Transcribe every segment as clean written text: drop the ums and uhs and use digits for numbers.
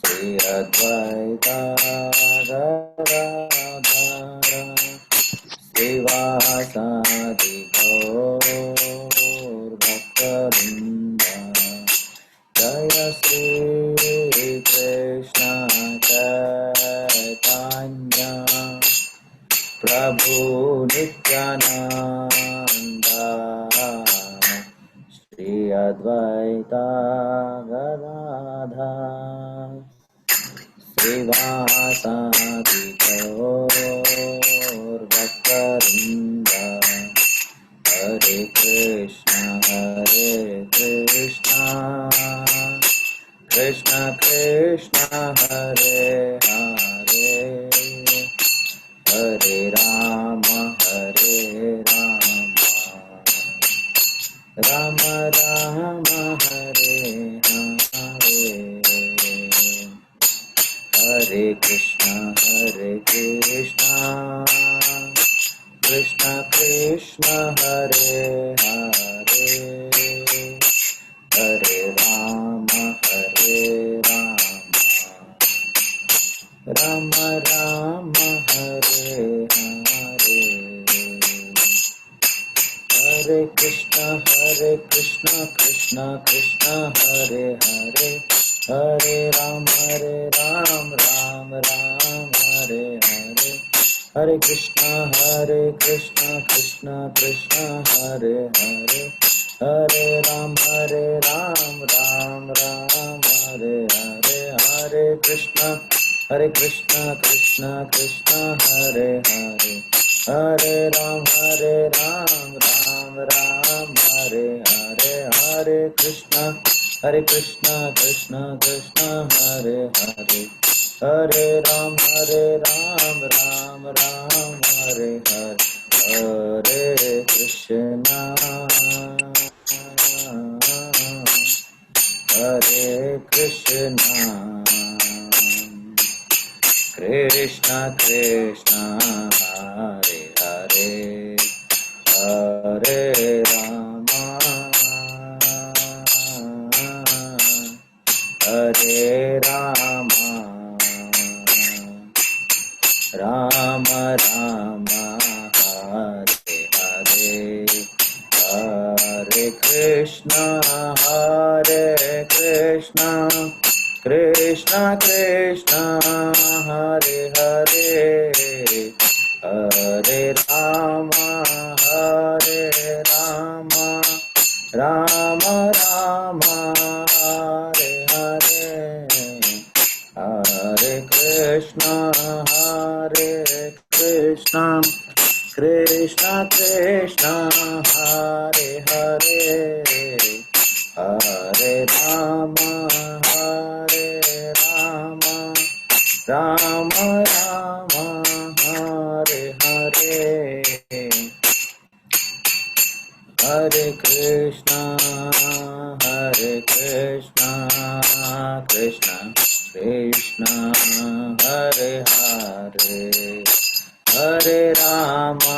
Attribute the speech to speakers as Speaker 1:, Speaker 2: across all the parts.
Speaker 1: Sri Advaita Gadadhara Srivasadi Gaur Bhaktavinda Jaya Sri Krishna Chaitanya Prabhu Nityananda Shri Advaita Gadadhara Srivasadi Gaur Bhaktavinda Hare Krishna Krishna Krishna Hare Hare Hare Rama Rama Rama Hare Hare Hare Krishna Krishna Krishna Hare Hare Hare Rama Rama Rama Hare Hare Hare Krishna Krishna Krishna Hare Hare Hare Rama Rama Hare Hare Hare Krishna Krishna Krishna Hare Hare Hare Rama Rama Hare Hare Hare Krishna Krishna Hare Hare Hare Rama Rama Hare Hare Hare Krishna Krishna Hare Hare Hare Rama Rama Hare Hare Hare Krishna Krishna Krishna Hare Hare Hare Rama Hare Rama Rama Rama Hare Hare Hare Krishna Krishna Krishna Hare Hare Hare Rama Rama Rama Hare Hare Hare Krishna Krishna Krishna Hare Hare Hare Rama Rama Rama Hare Hare Hare Krishna Krishna Krishna Hare Hare Hare Rama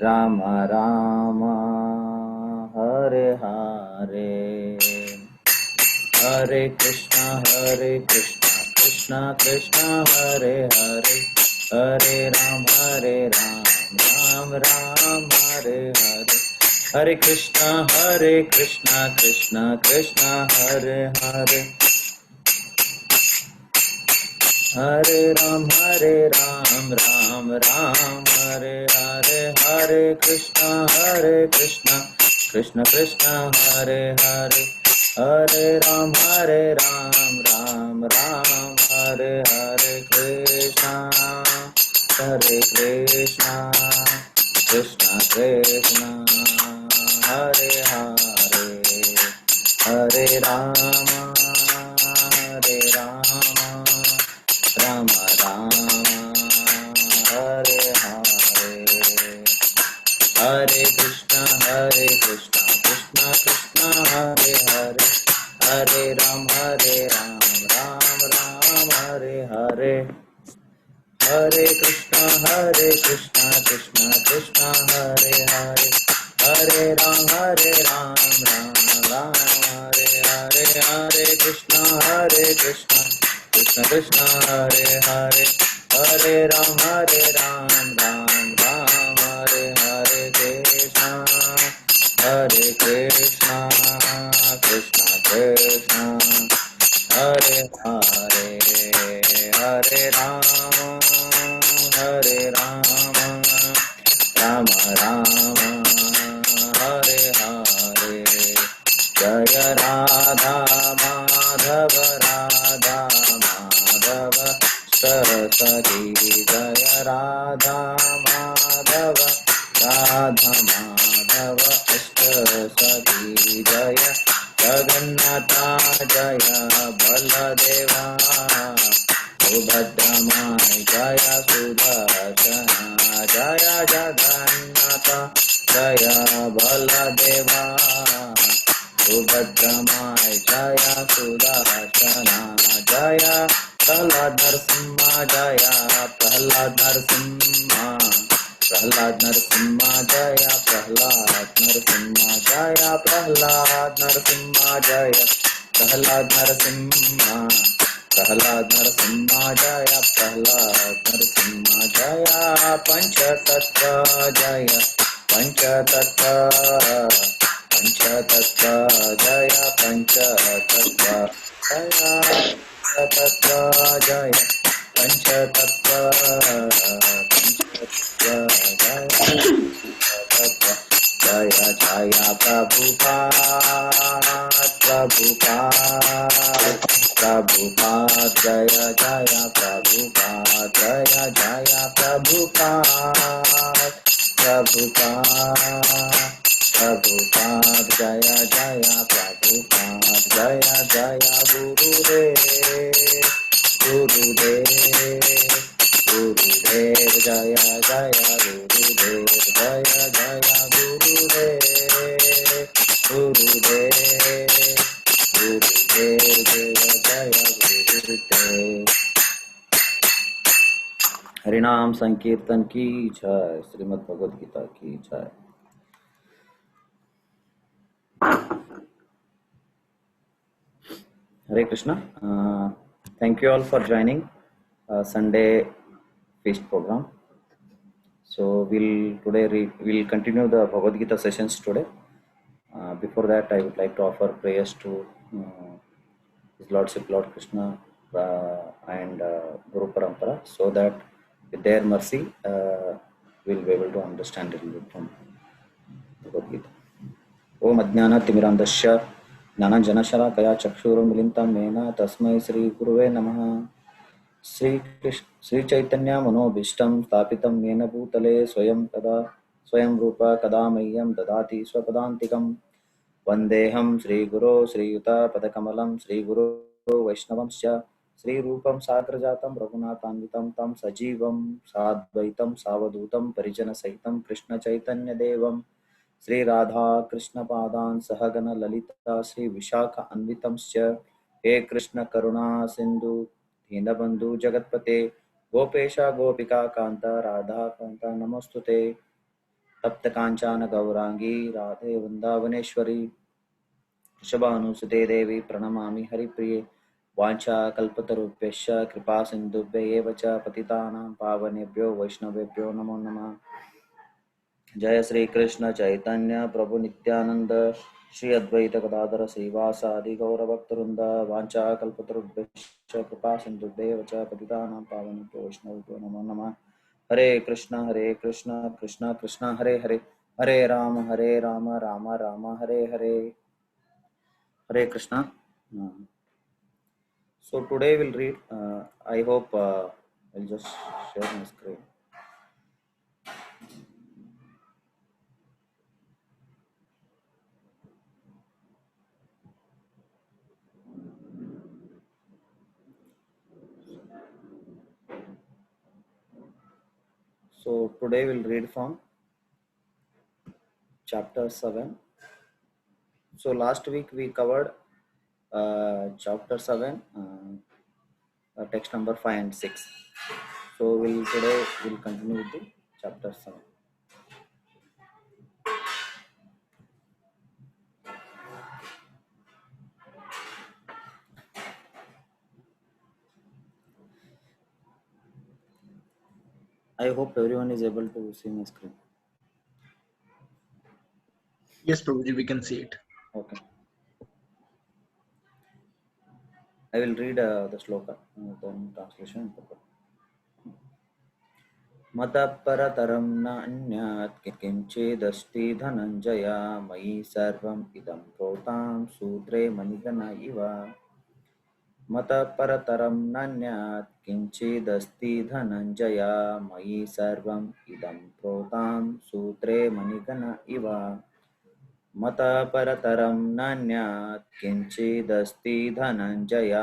Speaker 1: Rama Rama Hare Hare Hare Krishna Krishna Krishna Hare Hare Hare Rama Rama Hare Hare Hare Krishna Krishna Krishna Hare Hare Hare Rama Hare Hare Hare Krishna Krishna Krishna Hare Hare Hare Rama Hare Hare Krishna Krishna Krishna Hare Hare Hare Rama Rama Rama Hare Hare Hare Krishna Krishna Krishna Hare Hare Hare Rama Rama Hare Hare Hare Krishna Krishna Krishna Hare Hare Hare Ram, Ram Ram, Hare Hare, Hare Krishna, Krishna Krishna, Hare Hare, Hare Ram, Ram Ram, Hare Hare Krishna, Krishna Krishna Krishna, Hare Hare, Hare Ram, Ram Ram, Hare Hare, Jaya Radha Madhava, Radha Madhava Saraswati, Jaya Radha Madhava, Radha Madhava Saraswati, Jaya Jagannatha, Jaya Baladeva, Subhadramaya, Jaya Sudarshana, Jaya Jagannatha, Jaya Baladeva, Subhadramaya, Jaya Sudarshana, Jaya Prahlad Narasimha, Jaya Prahlad Narasimha, Prahlad Narasimha, Jaya Prahlad Narasimha, Jaya Prahlad Narasimha, Jaya Prahlad Narasimha, Prahlad Narasimha, Jaya Prahlad Narasimha, Jaya Panchatattva, Jaya Panchatattva, Panchatattva, Jaya Panchatattva, Jaya Panchatattva, Jaya Panchatattva, Jaya Jaya Prabhupada, Prabhupada, Prabhupada, Jaya Jaya Prabhupada, Jaya Jaya Prabhupada, Prabhupada, Prabhupada, Jaya Jaya Prabhupada, Jaya Jaya Gurudev, Gurudev, Gurudev, Jaya Jaya Gurudev, Jaya Jaya Gurudev, Gurudev, Gurudev, Jaya Jaya Gurudev. हरिनाम संकीर्तन की जय, श्रीमद् भगवद गीता की जय। Hare Krishna. Thank you all for joining Sunday feast program. So we'll continue the Bhagavad Gita sessions today. Before that, I would like to offer prayers to His Lordship Lord Krishna and Guru Parampara, so that with their mercy we'll be able to understand a little bit from Bhagavad Gita. Om Ajnana-timirandasya Jnana-janashara-kaya Chakshurumilitam Mena Tasmai Sri Guruve Namaha. Sri Chaitanya Manobhishtam Stapitam Mena Bhutale Swayam Rupa Kadamayyam Dadati Swapadantikam Vandeham Sri Guru Sri Yuta Padakamalam Sri Guru Vaishnavamsya Sri Rupam Sagrajatam Raghunatanvitam Tam Sajivam Sadvaitam Savadutam Parijana Sahitam Krishna Chaitanya Devam Sri Radha Krishna Padan Sahagana Lalita Sri Vishakha Anvitamsya He Krishna Karuna Sindhu Deenabandhu Jagatpate Gopesha Gopika Kanta Radha Kanta Namostute Tapta Kanchana Gaurangi Radhe Vrindavaneshwari Shabhanusute Devi Pranamami Haripriye Vancha Kalpatarubhyasya Kripa Sindhubhya Evacha Patitanam Pavanebhyo Vaishnavebhyo Namo Namah. जय श्री कृष्ण चैतन्य प्रभु नित्यानंद श्री अद्वैत गदाधर श्रीवासादि गौर भक्तवृंद वांछा कल्पतरुभ्यश्च कृपा सिन्धुभ्येव च पतितानां पावनेभ्यो वैष्णवेभ्यो नमो नमः। हरे कृष्ण कृष्ण कृष्ण हरे हरे, हरे राम राम राम हरे हरे, हरे Krishna. So today we'll read, I hope I'll just share my screen. So today we'll read from chapter 7. So last week we covered chapter 7, text number 5 and 6. So today we'll continue with the chapter 7. I hope everyone is able to see my screen.
Speaker 2: Yes, Prabhuji, we can see it.
Speaker 1: Okay. I will read the shloka, then translation. मतः परतरं नान्यत् किञ्चिदस्ति धनञ्जय मयि सर्वम् इदं प्रोतां सूत्रे मणिगणा इव मतः परतरं नान्यत् किञ्चिदस्ति धनञ्जय मयि सर्वम् इदं प्रोतां सूत्रे मणिगणा इव मतः परतरं नान्यत् किञ्चिदस्ति धनञ्जय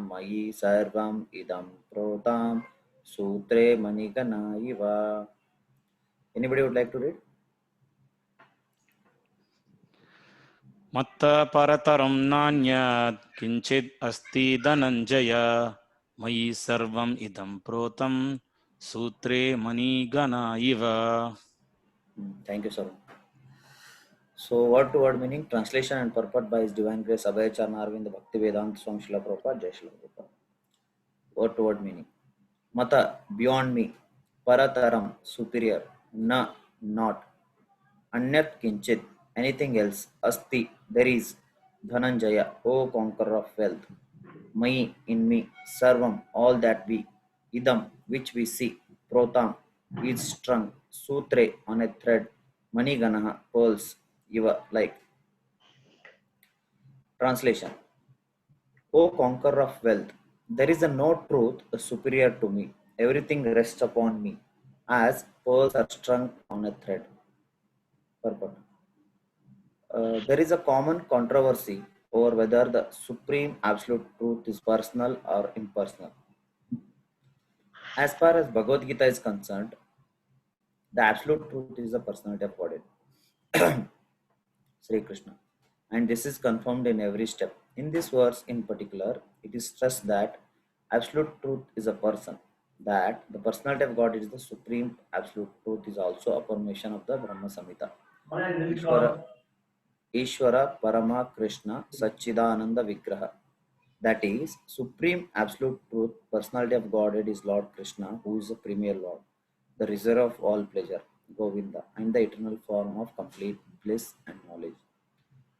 Speaker 1: मयि सर्वम् इदं प्रोतां सूत्रे मणिगणा इव. Anybody would like to read?
Speaker 3: मत्त परतरं नान्यत् किञ्चित् अस्ति धनञ्जय मयि सर्वम् इदं प्रोतं सूत्रे मणिगणा इव.
Speaker 1: Thank you, sir. So, word to word meaning, translation and purport by His Divine Grace Abhay Charna Arvind Bhakti Vedanta Swami Srila Prabhupada Jai Srila Prabhupada. Word to word meaning. Mata, beyond me. Parataram, superior. Na, not. Anyat kinchit, anything else. Asti, there is. Dhananjaya, O conqueror of wealth. Mai, in me. Sarvam, all that we. Idam, which we see. Protam, is strung. Sutre, on a thread. Maniganaha, pearls. Iva, like. Translation. O conqueror of wealth, there is a no truth superior to me. Everything rests upon me, as pearls are strung on a thread. Purport. There is a common controversy over whether the supreme absolute truth is personal or impersonal. As far as Bhagavad Gita is concerned, the absolute truth is the personality of Godhead, Sri Krishna. And this is confirmed in every step. In this verse in particular, it is stressed that absolute truth is a person, that the personality of God is the supreme absolute truth is also affirmation of the Brahma Samhita. Ishvara Parama Krishna Satchidananda Vigraha. That is, supreme absolute truth, personality of Godhead is Lord Krishna, who is the premier Lord, the reservoir of all pleasure, Govinda, and the eternal form of complete bliss and knowledge.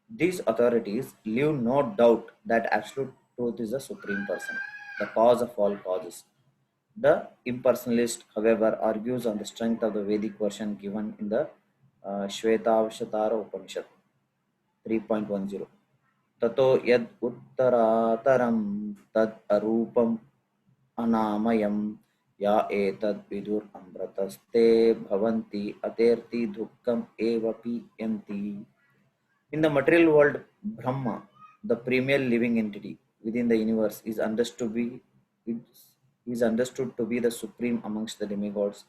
Speaker 1: These authorities leave no doubt that absolute truth is the supreme person, the cause of all causes. The impersonalist, however, argues on the strength of the Vedic version given in the Shvetavashatara Upanishad 3.10. Tato yad uttarataram tad arupam anamayam ya etad vidur amrataste bhavanti aterti dukkam evapi yanti. In the material world, Brahma, the premier living entity within the universe, is understood to be the supreme amongst the demigods,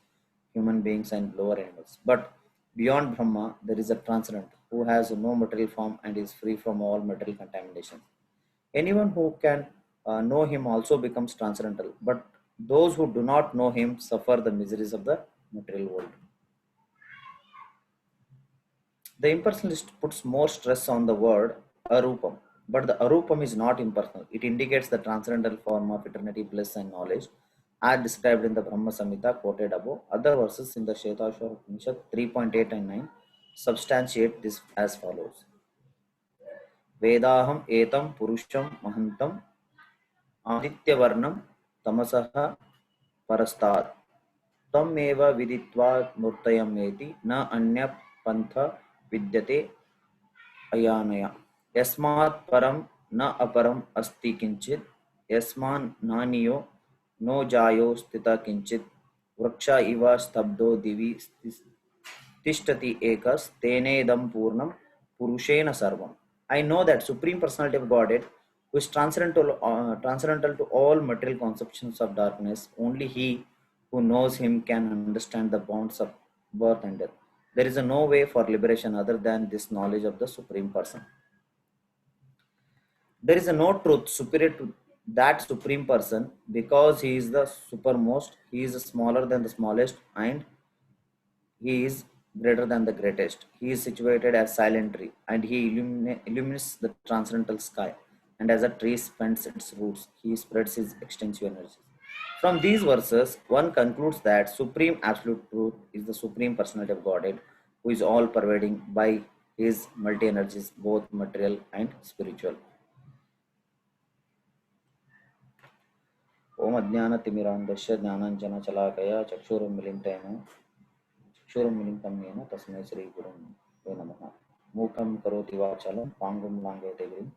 Speaker 1: human beings, and lower animals. But beyond Brahma, there is a transcendent who has no material form and is free from all material contamination. Anyone who can know him also becomes transcendental, but those who do not know him suffer the miseries of the material world. The impersonalist puts more stress on the word arupam, but the arupam is not impersonal. It indicates the transcendental form of eternity, bliss, and knowledge, as described in the Brahma Samhita quoted above. Other verses in the Shvetashvara Upanishad 3.8 and 9 substantiate this as follows. Vedaham etam purusham mahantam adityavarnam tamasah parastat tam eva viditva murtayam eti na anya pantha vidyate ayanaya yasmat param na aparam asti kinchit yasman naniyo no jayo stita kinchit vraksha iva stabdo divi tishtati ekas tenedam purnam purushena sarvam. I know that Supreme Personality of Godhead, who is transcendental to all material conceptions of darkness, only he who knows him can understand the bonds of birth and death. There is no way for liberation other than this knowledge of the Supreme Person. There is no truth superior to that Supreme Person because he is the supermost, he is smaller than the smallest, and he is greater than the greatest. He is situated as silent tree, and he illumines the transcendental sky. And as a tree spends its roots, he spreads his extensive energies. From these verses, one concludes that Supreme Absolute Truth is the Supreme Personality of Godhead, who is all pervading by his multi energies, both material and spiritual. ओम अज्ञानतिमिरान्धस्य ज्ञानाञ्जनशलाकया चक्षुरुन्मिलितं येन तस्मै श्रीगुरुवे नमः। मूकं करोति वाचालं पाङ्गुं लाङ्घयते गिरिं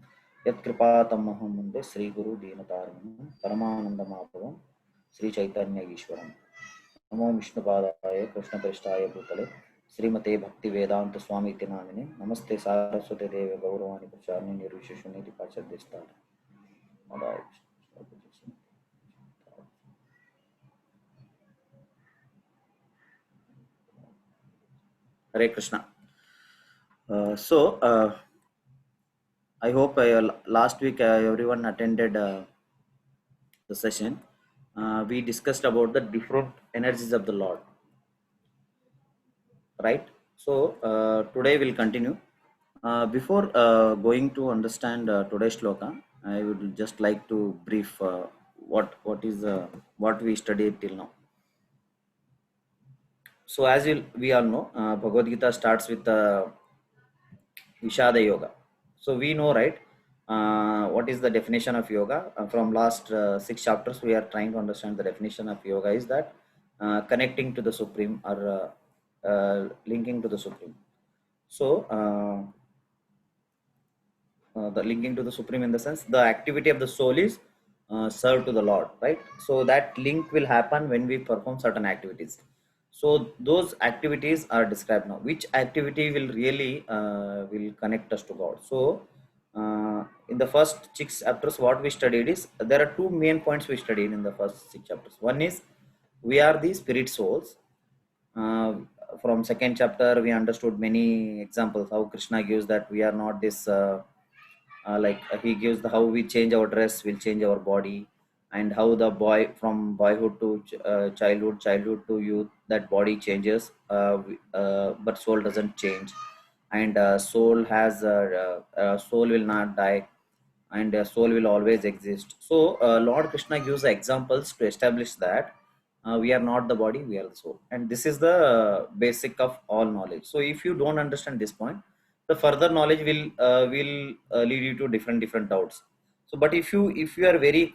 Speaker 1: यत्कृपातमहं वन्दे श्रीगुरुदीनतारिणं परमानन्दमाधवं श्रीचैतन्यईश्वरं। नमो विष्णुपादाय कृष्णप्रेष्ठाय भूतले श्रीमते भक्तिवेदांत स्वामी इति नामिने नमस्ते सारस्वते देवे गौरवाणि प्रचारिणे निर्विशेषणेति पाश्चात्यस्तारे। Hare Krishna. I hope last week everyone attended the session. We discussed about the different energies of the Lord, right? So today we'll continue. Before going to understand today's shloka, I would just like to brief what what we studied till now. So as we all know, Bhagavad Gita starts with Vishada Yoga. So we know, right, what is the definition of yoga. From last 6 chapters, we are trying to understand the definition of yoga is that connecting to the Supreme or linking to the Supreme. So the linking to the Supreme in the sense, the activity of the soul is serve to the Lord, right? So that link will happen when we perform certain activities. So those activities are described now. Which activity will really will connect us to God? So in the first 6 chapters, what we studied is there are two main points we studied in the first 6 chapters. One is we are the spirit souls. From second chapter, we understood many examples how Krishna gives that we are not this. He gives the how we change our dress will change our body, and how the boy from boyhood to childhood to youth, that body changes, but soul doesn't change, and soul has soul will not die, and soul will always exist. So Lord Krishna gives examples to establish that we are not the body, we are the soul, and this is the basic of all knowledge. So if you don't understand this point, the further knowledge will lead you to different doubts. So but if you are very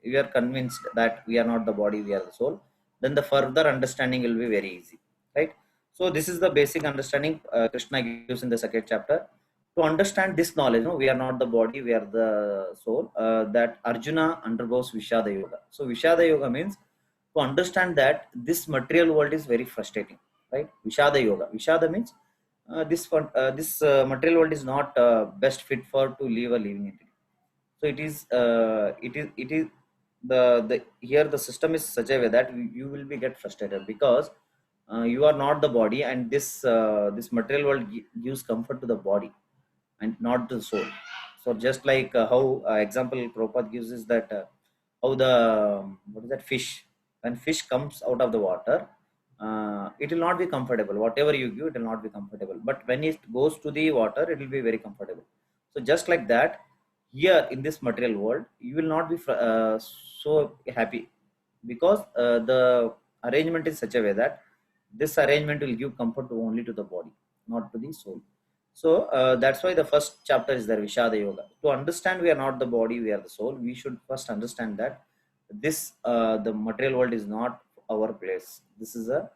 Speaker 1: you are convinced that we are not the body, we are the soul, then the further understanding will be very easy, right? So this is the basic understanding Krishna gives in the second chapter. To understand this knowledge, no, we are not the body, we are the soul, that Arjuna undergoes Vishada Yoga. So Vishada Yoga means to understand that this material world is very frustrating, right? Vishada Yoga, Vishada means this material world is not best fit for to live a living entity. So it is the here the system is such a way that you will be get frustrated because you are not the body, and this material world gives comfort to the body and not the soul. So just like how example Prabhupada gives is that how the what is that fish, when fish comes out of the water, it will not be comfortable. Whatever you give, it will not be comfortable. But when it goes to the water, it will be very comfortable. So just like that, here in this material world, you will not be so happy because the arrangement is such a way that this arrangement will give comfort only to the body, not to the soul. So that's why the first chapter is there, Vishada Yoga. To understand we are not the body, we are the soul, we should first understand that this the material world is not our place. This is a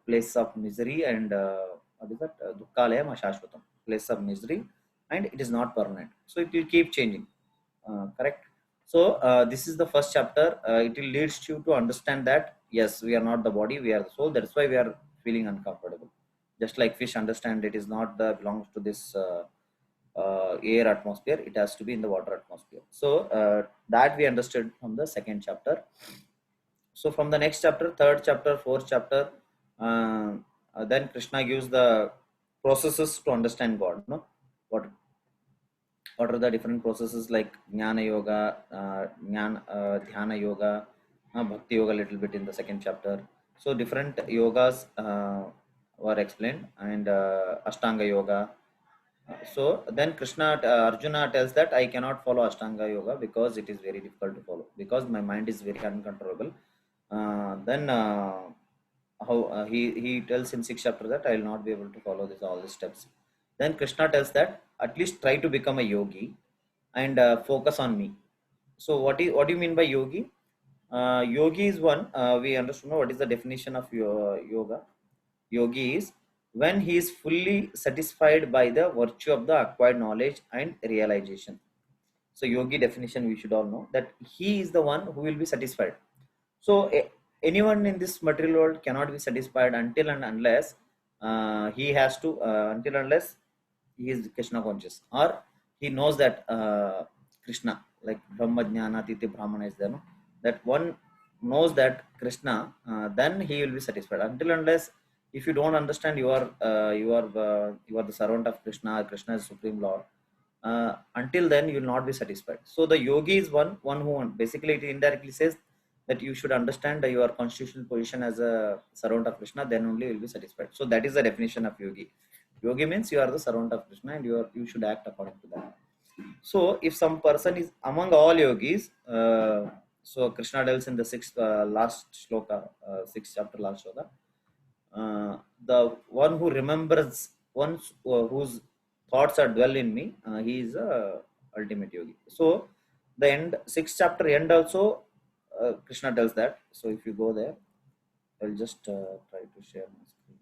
Speaker 1: place of misery, and what is that? Dukkhalayam ashashvatam, place of misery, and it is not permanent. So it will keep changing. Correct. So this is the first chapter. It will leads you to understand that yes, we are not the body, we are the soul. That's why we are feeling uncomfortable. Just like fish understand it is not the belongs to this air atmosphere, it has to be in the water atmosphere. So that we understood from the second chapter. So from the next chapter, third chapter, fourth chapter, then Krishna gives the processes to understand God. No, what are the different processes like Jnana Yoga, Dhyana Yoga, Bhakti Yoga, a little bit in the second chapter. So different yogas were explained, and Ashtanga Yoga, So then Arjuna tells that I cannot follow Ashtanga Yoga because it is very difficult to follow, because my mind is very uncontrollable. Then how he tells in sixth chapter that I will not be able to follow this all these steps. Then Krishna tells that at least try to become a yogi and focus on me. So what do you mean by yogi? Yogi is one. We understand what is the definition of yoga. Yogi is when he is fully satisfied by the virtue of the acquired knowledge and realization. So yogi definition we should all know that he is the one who will be satisfied. So anyone in this material world cannot be satisfied until and unless he has to until unless he is Krishna conscious, or he knows that Krishna, like Brahma Jnana Titi Brahmana is there, no? That one knows that Krishna, then he will be satisfied. Until unless if you don't understand you are the servant of Krishna, Krishna is Supreme Lord, until then you will not be satisfied. So the yogi is one who basically it indirectly says that you should understand your constitutional position as a servant of Krishna, then only you will be satisfied. So that is the definition of yogi. Yogi means you are the servant of Krishna and you should act according to that. So if some person is among all yogis, so Krishna tells in the sixth last shloka, sixth chapter last shloka, the one who remembers one whose thoughts are dwell in me, he is a ultimate yogi. So the end sixth chapter end also Krishna tells that. So if you go there, I'll just try to share my screen.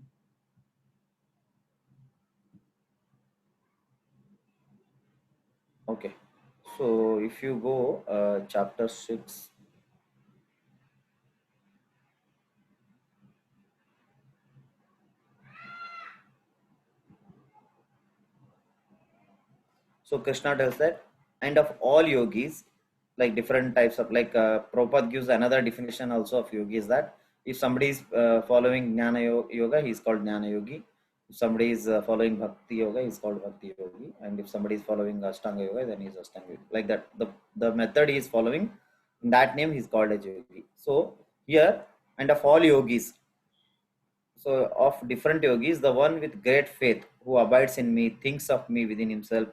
Speaker 1: Okay, so if you go chapter 6, so Krishna tells that, and of all yogis, like different types of, like Prabhupada gives another definition also of yogi is that if somebody is following yoga, he is called Jnana Yogi. If somebody is following Bhakti Yoga, he is called Bhakti Yogi. And if somebody is following Ashtanga Yoga, then he is Ashtanga Yogi. Like that, the method he is following, in that name he is called as yogi. So here, and of all yogis, so of different yogis, the one with great faith who abides in me, thinks of me within himself,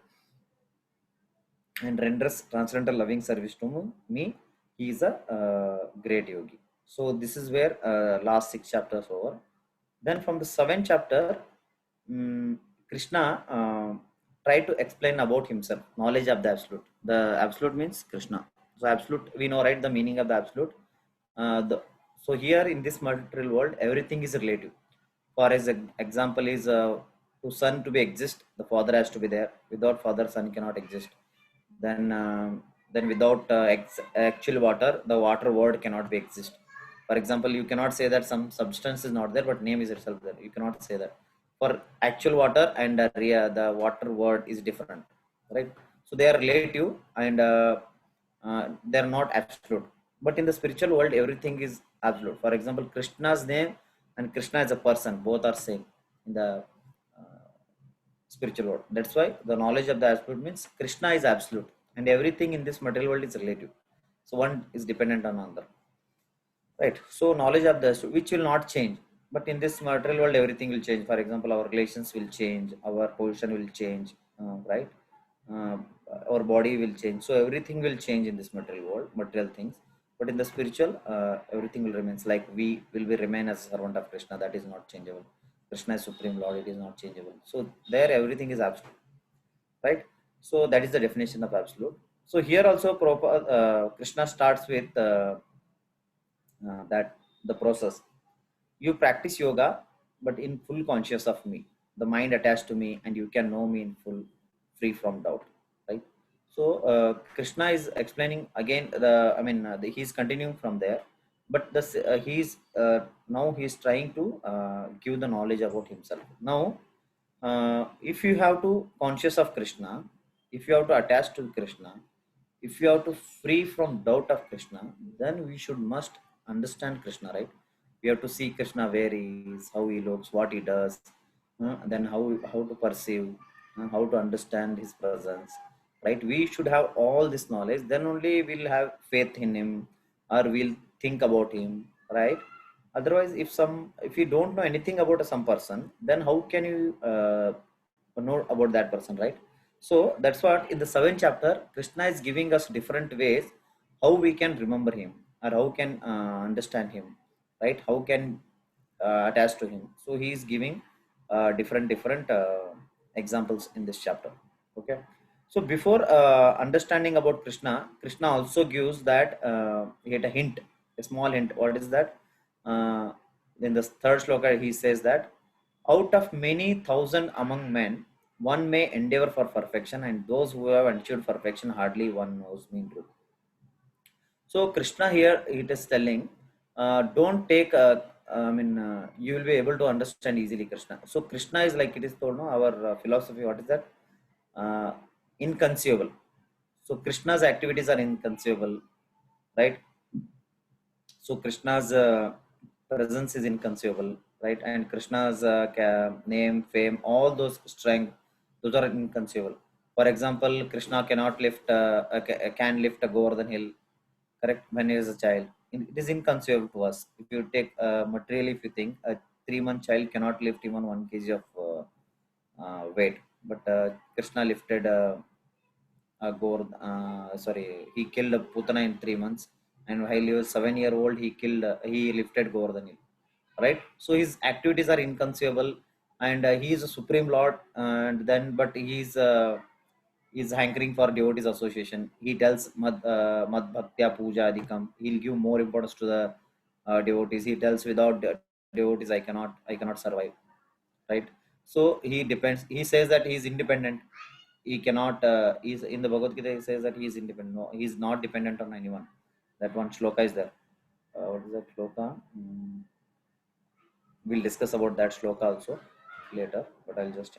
Speaker 1: and renders transcendental loving service to me, he is a great yogi. So this is where last six chapters over. Then from the seventh chapter, Krishna tried to explain about himself, knowledge of the absolute. The absolute means Krishna. So absolute, we know, right, the meaning of the absolute. So here in this material world, everything is relative. For as example is to son to be exist, the father has to be there. Without father, son cannot exist. Then without actual water, the water word cannot be exist. For example, you cannot say that some substance is not there but name is itself there. You cannot say that. For actual water and the water word is different, right? So they are relative, and they are not absolute. But in the spiritual world, everything is absolute. For example, Krishna's name and Krishna as a person, both are same in the spiritual world. That's why the knowledge of the absolute means Krishna is absolute, and everything in this material world is relative. So one is dependent on another, right? So knowledge of the absolute, which will not change. But in this material world, everything will change. For example, our relations will change, our position will change, right? Uh, our body will change. So everything will change in this material world, material things. But in the spiritual, everything will remain. Like we will be remain as a servant of Krishna. That is not changeable. Krishna is Supreme Lord. It is not changeable. So there, everything is absolute, right? So that is the definition of absolute. So here also, Krishna starts with that the process. You practice yoga, but in full conscious of me, the mind attached to me, and you can know me in full, free from doubt, right? So Krishna is explaining again. He's continuing from there, but he's now he's trying to give the knowledge about himself. Now, if you have to conscious of Krishna, if you have to attach to Krishna, if you have to free from doubt of Krishna, then we should must understand Krishna, right? We have to see Krishna where he is, how he looks, what he does, then how to perceive, how to understand his presence, right? We should have all this knowledge. Then only we'll have faith in him, or we'll think about him, right? Otherwise, if you don't know anything about some person, then how can you know about that person, right? So that's what in the seventh chapter Krishna is giving us different ways how we can remember him, or how can understand him, right? How can attach to him. So he is giving different examples in this chapter. Okay. So before understanding about Krishna also gives that he had a hint, a small hint. What is that? uh, in the third shloka he says that out of many thousand among men one may endeavor for perfection, and those who have achieved perfection hardly one knows me in truth. So Krishna here it is telling, don't take you will be able to understand easily Krishna. So Krishna is like it is told, no, our philosophy, what is that? uh, Inconceivable. So Krishna's activities are inconceivable, right? So Krishna's presence is inconceivable, right? And Krishna's name, fame, all those strength, those are inconceivable. For example, Krishna cannot lift, can lift a Govardhan hill, correct? When he is a child, it is inconceivable to us. If you take materially, if you think a 3-month child cannot lift even 1 kg of weight, but Krishna lifted. He killed Putana in 3 months, and while he was 7 year old, he lifted Govardhan hill, right? So his activities are inconceivable, and he is a supreme lord, and then but he's hankering for devotees association. He tells Mad Bhaktya Puja Adhikam. He'll give more importance to the devotees. He tells without devotees I cannot survive, right? So he depends. He says that he is independent. He cannot. He's in the Bhagavad Gita. He says that he is independent. No, he is not dependent on anyone. That one shloka is there. What is that shloka? We'll discuss about that shloka also later. But I'll just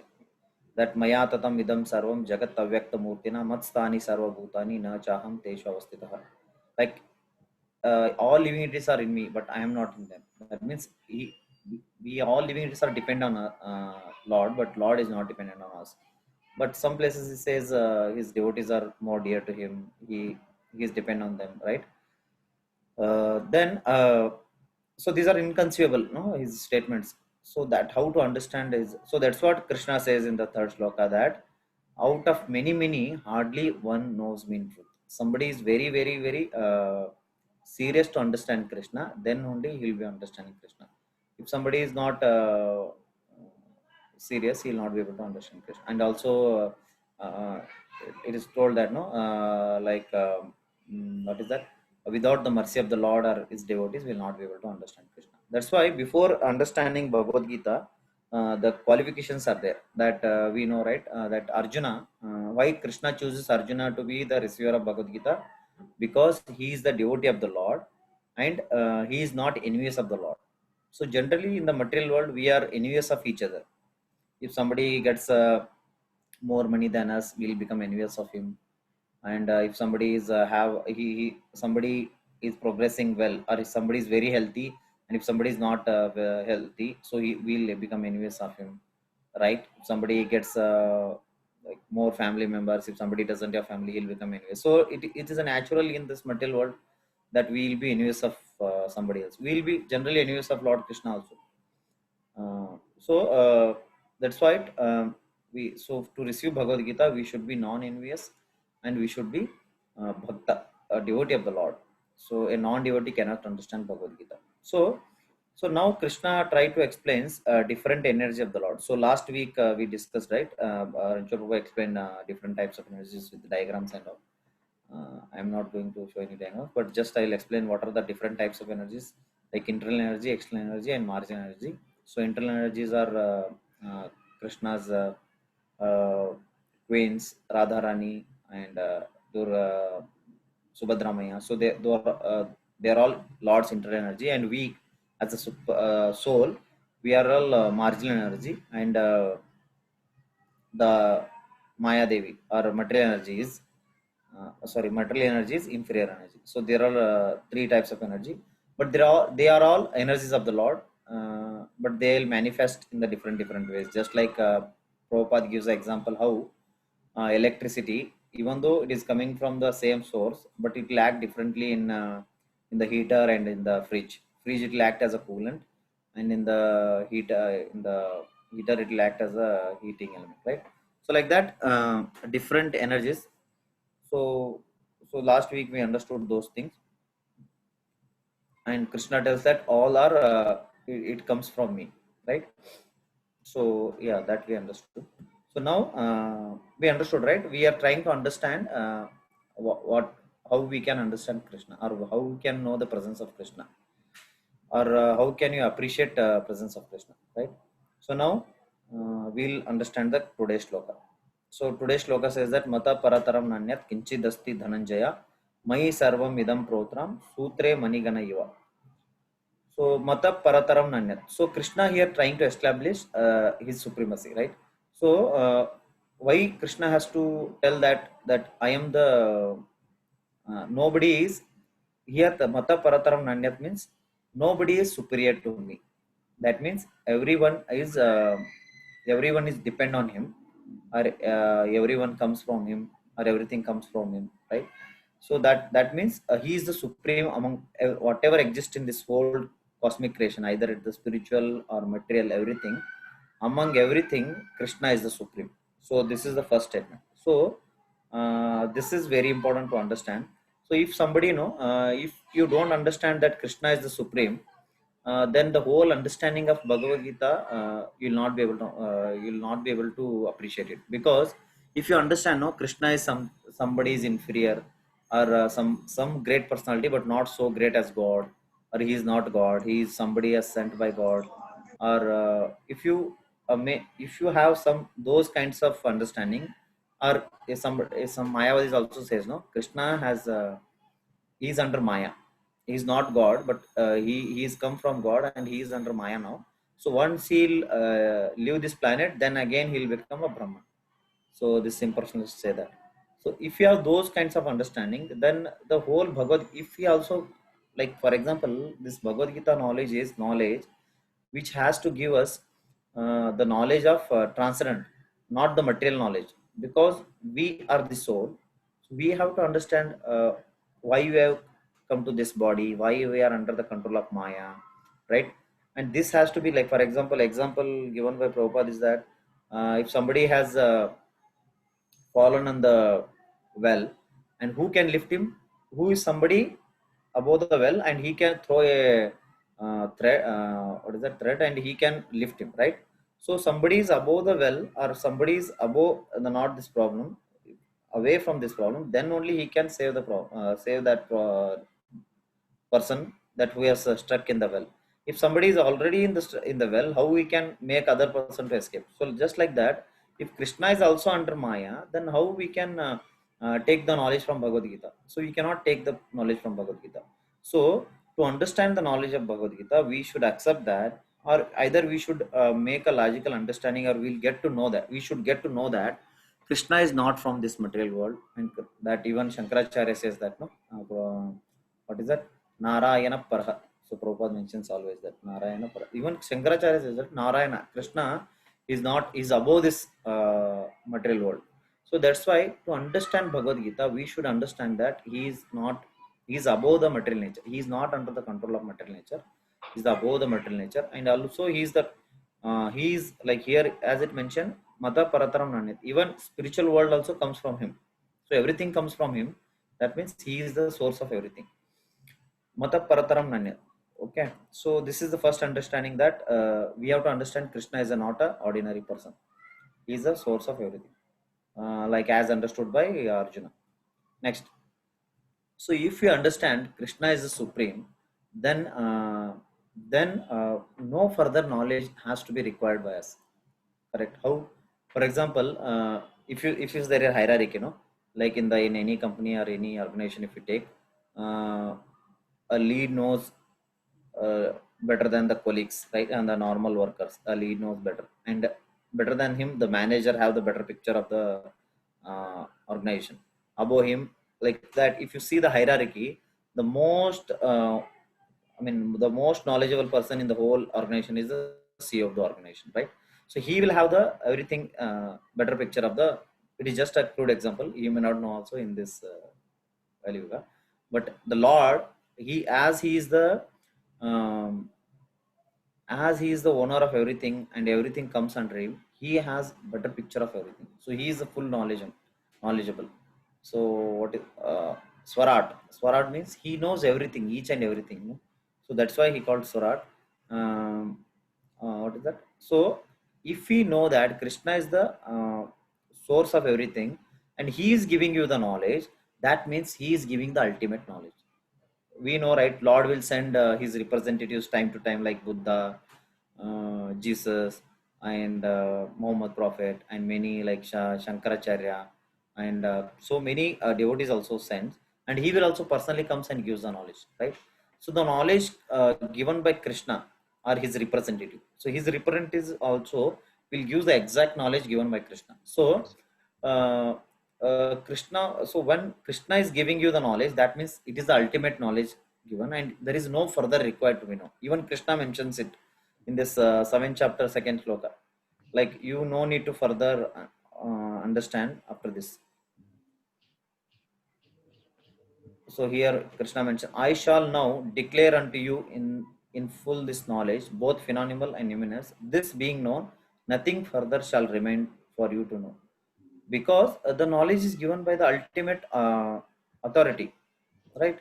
Speaker 1: that Maya tatam idam sarvam jagat avyakta murtina matstani sarva bhutani na chaham teshu avastitah. Like all living entities are in me, but I am not in them. That means we all living entities are dependent on Lord, but Lord is not dependent on us. But some places he says his devotees are more dear to him. He is dependent on them, right? Then so these are inconceivable, no, his statements. So that how to understand is, so that's what Krishna says in the third shloka, that out of many hardly one knows me in truth. Somebody is very serious to understand Krishna, then only he'll be understanding Krishna. If somebody is not serious, he'll not be able to understand Krishna. And also it is told that, no, what is that? Without the mercy of the Lord or his devotees, will not be able to understand Krishna. That's why before understanding Bhagavad Gita, the qualifications are there, that we know, right? That Arjuna, why Krishna chooses Arjuna to be the receiver of Bhagavad Gita? Because he is the devotee of the Lord, and he is not envious of the Lord. So generally in the material world, we are envious of each other. If somebody gets more money than us, we'll become envious of him. And if somebody is somebody is progressing well, or if somebody is very healthy, and if somebody is not healthy, so he will become envious of him, right? If somebody gets like more family members, if somebody doesn't have family, he'll become envious. So it is a natural in this material world that we will be envious of somebody else. We will be generally envious of Lord Krishna also. That's why to receive Bhagavad Gita, we should be non-envious, and we should be bhakta, a devotee of the Lord. So a non-devotee cannot understand Bhagavad Gita. So now Krishna tried to explain different energy of the Lord. So last week we discussed, right? Rancho Prabhu explained different types of energies with diagrams and all. I'm not going to show any diagrams, but just I'll explain what are the different types of energies, like internal energy, external energy, and marginal energy. So internal energies are Krishna's uh, twins, Radharani and Subhadramaya. So they're all Lord's internal energy, and we as a soul, we are all marginal energy, and the Maya Devi or material energy is material energy is inferior energy. So there are three types of energy, but they are all energies of the Lord, but they'll manifest in the different ways. Just like Prabhupada gives an example how electricity, even though it is coming from the same source, but it will act differently in the heater and in the fridge. Fridge, it will act as a coolant, and in the heat in the either it will act as a heating element, right? So like that, different energies. So last week we understood those things, and Krishna tells that all are it comes from me, right? So yeah, that we understood. So now we understood, right? We are trying to understand what how we can understand Krishna, or how we can know the presence of Krishna, or how can you appreciate presence of Krishna, right? So now we'll understand the today's shloka. So today's shloka says that Mata Parataram Nanyat Kinchidasti Dhananjaya Mai Sarvam Idam Protram Sutre Manigana Iva. So Mata Parataram Nanyat. So Krishna here trying to establish his supremacy, right? So why Krishna has to tell that I am the nobody is here. The Mata Parataram Nanyat means nobody is superior to me. That means everyone is depend on him, or everyone comes from him, or everything comes from him, right? So that means he is the supreme among whatever exists in this whole cosmic creation, either it's the spiritual or material, everything. Among everything, Krishna is the supreme. So this is the first statement. So this is very important to understand. So if somebody if you don't understand that Krishna is the supreme, then the whole understanding of Bhagavad Gita, you'll not be able to appreciate it. Because if you understand, no, Krishna is somebody is inferior, or some great personality but not so great as God, or he is not God, he is somebody as sent by God, or if you have some those kinds of understanding, or some Mayavadis also says, no, Krishna has he is under Maya. He is not God, but he is come from God, and he is under Maya now. So once he'll leave this planet, then again he'll become a Brahman. So this impersonalists say that. So if you have those kinds of understanding, then the whole Bhagavad, if we also, like for example, this Bhagavad Gita knowledge is knowledge which has to give us the knowledge of transcendent, not the material knowledge, because we are the soul. So we have to understand why we have come to this body, why we are under the control of Maya, right? And this has to be, like for example given by Prabhupada is that if somebody has fallen on the well, and who can lift him? Who is somebody above the well, and he can throw a thread, what is that thread, and he can lift him, right? So somebody is above the well, or somebody is above not this problem, away from this problem, then only he can save the save that person that who is stuck in the well. If somebody is already in the well, how we can make other person to escape? So just like that, if Krishna is also under Maya, then how we can take the knowledge from Bhagavad Gita? So we cannot take the knowledge from Bhagavad Gita. So to understand the knowledge of Bhagavad Gita, we should accept that, or either we should make a logical understanding, or we'll get to know that we should get to know that Krishna is not from this material world, and that even Shankaracharya says that, no, what is that? Narayana Parha. So Prabhupada mentions always that Narayana Parha. Even Shankaracharya says that Narayana, Krishna is not, is above this material world. So that's why to understand Bhagavad Gita, we should understand that he is not, he is above the material nature. He is not under the control of material nature. He is above the material nature, and also he is the he is like here as it mentioned, Mata Parataram Nanyat. Even spiritual world also comes from him. So everything comes from him. That means he is the source of everything. Mata Parataram Nanyat. Okay, so this is the first understanding, that we have to understand Krishna is not an ordinary person. He is the source of everything, like as understood by Arjuna. Next, so if you understand Krishna is the supreme, then no further knowledge has to be required by us. Correct? How? For example, if is there a hierarchy, like in any company or any organization, if you take a lead knows better than the colleagues, right, and the normal workers. A lead knows better, and better than him, the manager have the better picture of the organization. Above him, like that. If you see the hierarchy, the most, the most knowledgeable person in the whole organization is the CEO of the organization, right? So he will have the everything better picture of the. It is just a crude example. You may not know also in this value, but the Lord, he as he is the um, as he is the owner of everything and everything comes under him, he has better picture of everything. So he is a full knowledgeable. So what is Swarat? Swarat means he knows everything, each and everything. No? So that's why he called Swarat. What is that? So if we know that Krishna is the source of everything and he is giving you the knowledge, that means he is giving the ultimate knowledge. We know, right? Lord will send his representatives time to time, like Buddha, Jesus, and Muhammad Prophet, and many like Shankaracharya, and so many devotees also sends, and he will also personally comes and gives the knowledge, right? So the knowledge given by Krishna are his representative. So his representatives also will give the exact knowledge given by Krishna. So uh, Krishna, so when Krishna is giving you the knowledge, that means it is the ultimate knowledge given, and there is no further required to be known. Even Krishna mentions it in this 7th chapter, 2nd sloka. Like you no need to further understand after this. So here Krishna mentions, I shall now declare unto you in full this knowledge, both phenomenal and numinous. This being known, nothing further shall remain for you to know. Because the knowledge is given by the ultimate authority, right?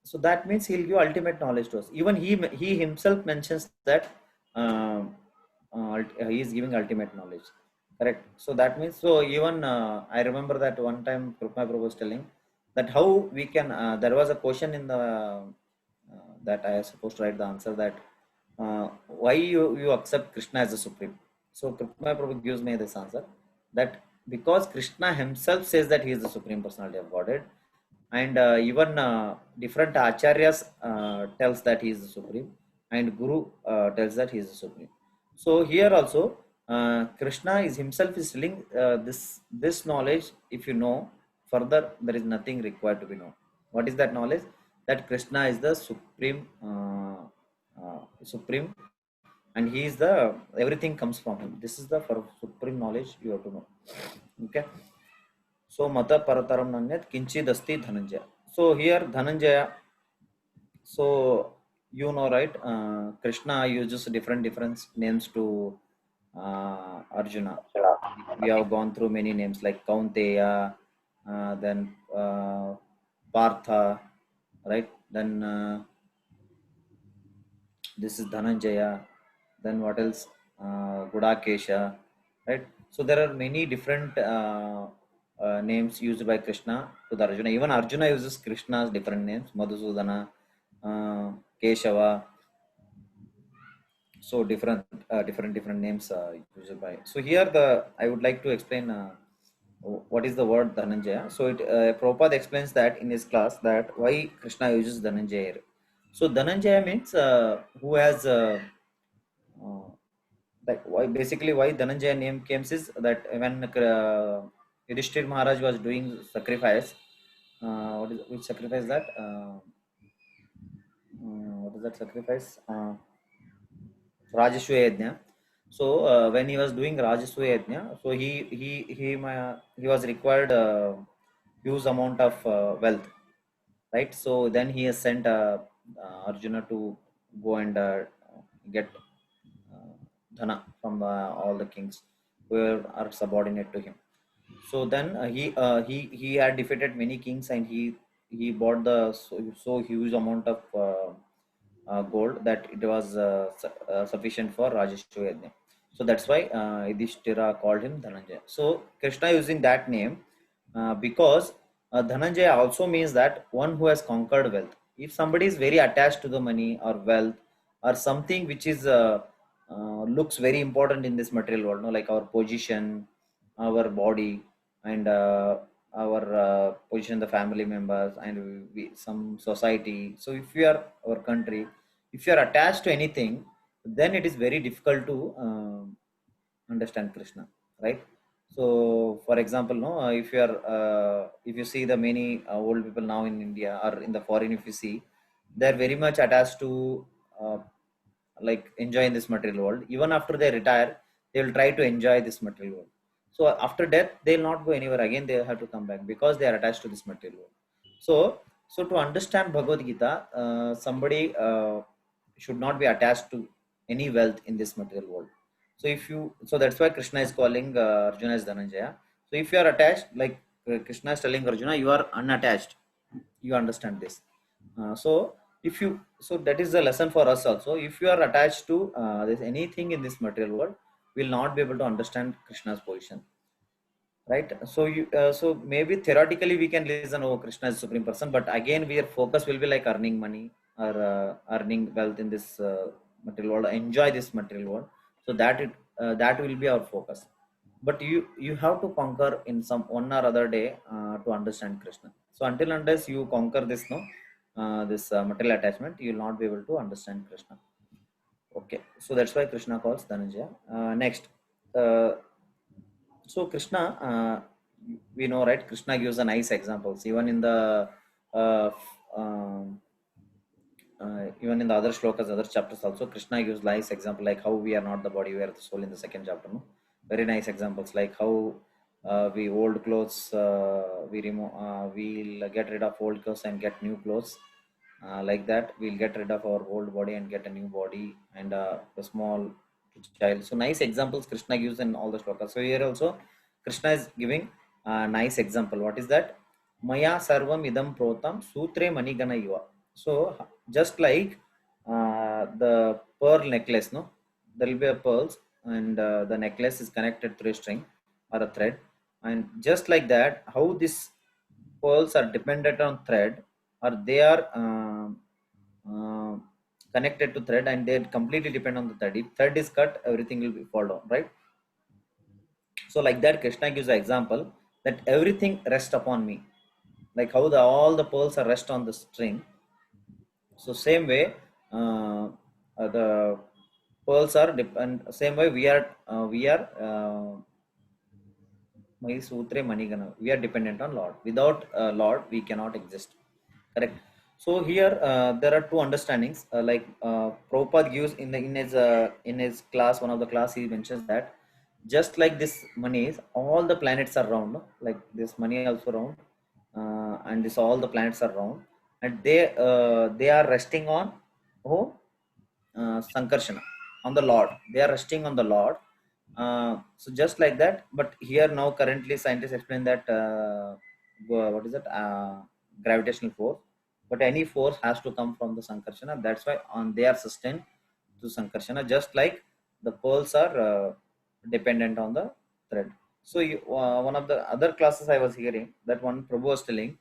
Speaker 1: So that means he'll give ultimate knowledge to us. Even he himself mentions that uh, he is giving ultimate knowledge, correct? So that means, so even I remember that one time Krupma Prabhu was telling that how we can there was a question in the that I was supposed to write the answer, that why you accept Krishna as the supreme. So Krupma Prabhu gives me this answer, that because Krishna himself says that he is the supreme personality of Godhead, and even different acharyas tells that he is the supreme, and Guru tells that he is the supreme. So here also Krishna is himself is telling this knowledge, if you know further, there is nothing required to be known. What is that knowledge? That Krishna is the supreme, and he is the everything comes from him. This is the for supreme knowledge you have to know. Okay. So mata parataram nanyat kinchidasti dhananjaya. So here Dhananjaya. So you know, right? Krishna uses different names to Arjuna. We have gone through many names like Kaunteya, then Partha, right? Then this is Dhananjaya. Then what else? Gudakesha, right? So there are many different names used by Krishna to the Arjuna. Even Arjuna uses Krishna's different names: Madhusudana, Keshava. So different names used by. So here I would like to explain what is the word Dhananjaya. So Prabhupada explains that in his class, that why Krishna uses Dhananjaya. So Dhananjaya means who has uh, like why basically why Dhananjaya name came is that when Yudhishthir Maharaj was doing sacrifice, what is which sacrifice that? What is that sacrifice? Rajaswa Yajna. So when he was doing Rajaswa Yajna, so he was required huge amount of wealth, right? So then he has sent Arjuna to go and get dhana from all the kings who are subordinate to him. So then he had defeated many kings, and he bought the so huge amount of gold that it was sufficient for Rajeshwar. So that's why Yudhishthira called him Dhananjaya. So Krishna using that name because Dhananjaya also means that one who has conquered wealth. If somebody is very attached to the money or wealth or something which is looks very important in this material world, no, like our position, our body, and our position, the family members, and some society. So if we are our country, if you are attached to anything, then it is very difficult to understand Krishna, right? So, for example, no, if you see the many old people now in India or in the foreign, if you see, they are very much attached to uh, like enjoying this material world. Even after they retire, they will try to enjoy this material world. So after death, they will not go anywhere again. They have to come back because they are attached to this material world. So, so to understand Bhagavad Gita, somebody should not be attached to any wealth in this material world. So if you, so that's why Krishna is calling Arjuna as Dhananjaya. So if you are attached, like Krishna is telling Arjuna, you are unattached. You understand this. So if you, so that is the lesson for us also. If you are attached to this anything in this material world, we will not be able to understand Krishna's position, right? So you, so maybe theoretically we can listen, oh, Krishna is supreme person, but again, our focus will be like earning money or earning wealth in this material world, enjoy this material world. So that it, that will be our focus. But you have to conquer in some one or other day to understand Krishna. So until unless you conquer this, no, this material attachment, you will not be able to understand Krishna. Okay, so that's why Krishna calls Dhananjaya. Next, uh, so Krishna, we know, right? Krishna gives a nice examples even in the uh, um, even in the other shlokas, other chapters also. Krishna gives nice example like how we are not the body, we are the soul in the second chapter. No, very nice examples like how we old clothes, we remove, we'll get rid of old clothes and get new clothes. Like that, we'll get rid of our old body and get a new body and a small child. So nice examples Krishna gives in all the shlokas. So here also Krishna is giving a nice example. What is that? Maya sarvam idam protam sutre manigana iva. So just like the pearl necklace, no, there will be a pearls and the necklace is connected through a string or a thread, and just like that, how these pearls are dependent on thread, or they are uh, connected to thread and they completely depend on the thread. If thread is cut, everything will be fall down, right? So like that, Krishna gives an example that everything rests upon me, like how the all the pearls are rest on the string. So same way, the pearls are depend. Same way we are Mai Sutre Manigana. We are dependent on Lord. Without Lord, we cannot exist. Correct. So here there are two understandings. Prabhupada gives in his class, one of the class, he mentions that just like this money is, all the planets are round. No? Like this money also round, and this all the planets are round, and they are resting on who? Sankarshana, on the Lord. They are resting on the Lord. So just like that, but here now currently scientists explain that what is that? Gravitational force. But any force has to come from the Sankarshana. That's why on they are sustained to Sankarshana, just like the poles are dependent on the thread. So one of the other classes I was hearing, that one Prabhu was telling,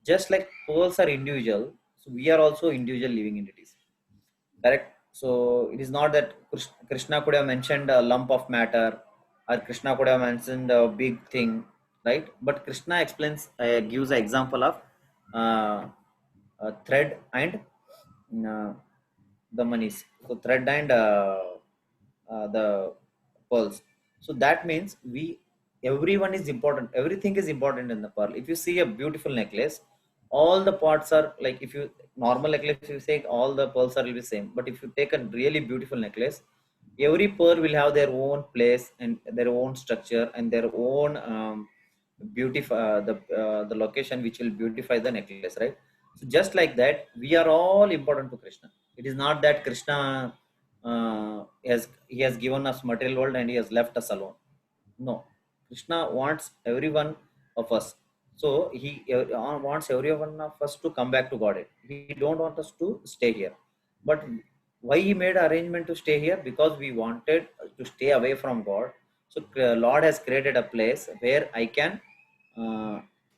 Speaker 1: just like poles are individual, so we are also individual living entities. Correct. So it is not that Krishna could have mentioned a lump of matter, or Krishna could have mentioned a big thing, right? But Krishna explains, gives an example of uh, thread and uh, the monies. So thread and the pearls. So that means everyone is important. Everything is important in the pearl. If you see a beautiful necklace, all the parts are like, if you normal necklace, if you say all the pearls are will be same. But if you take a really beautiful necklace, every pearl will have their own place and their own structure and their own beautify the location which will beautify the necklace, right? So just like that, we are all important to Krishna. It is not that Krishna he has given us material world and he has left us alone. No, Krishna wants every one of us. So he wants every one of us to come back to Godhead. He don't want us to stay here. But why he made arrangement to stay here? Because we wanted to stay away from God. So Lord has created a place where I can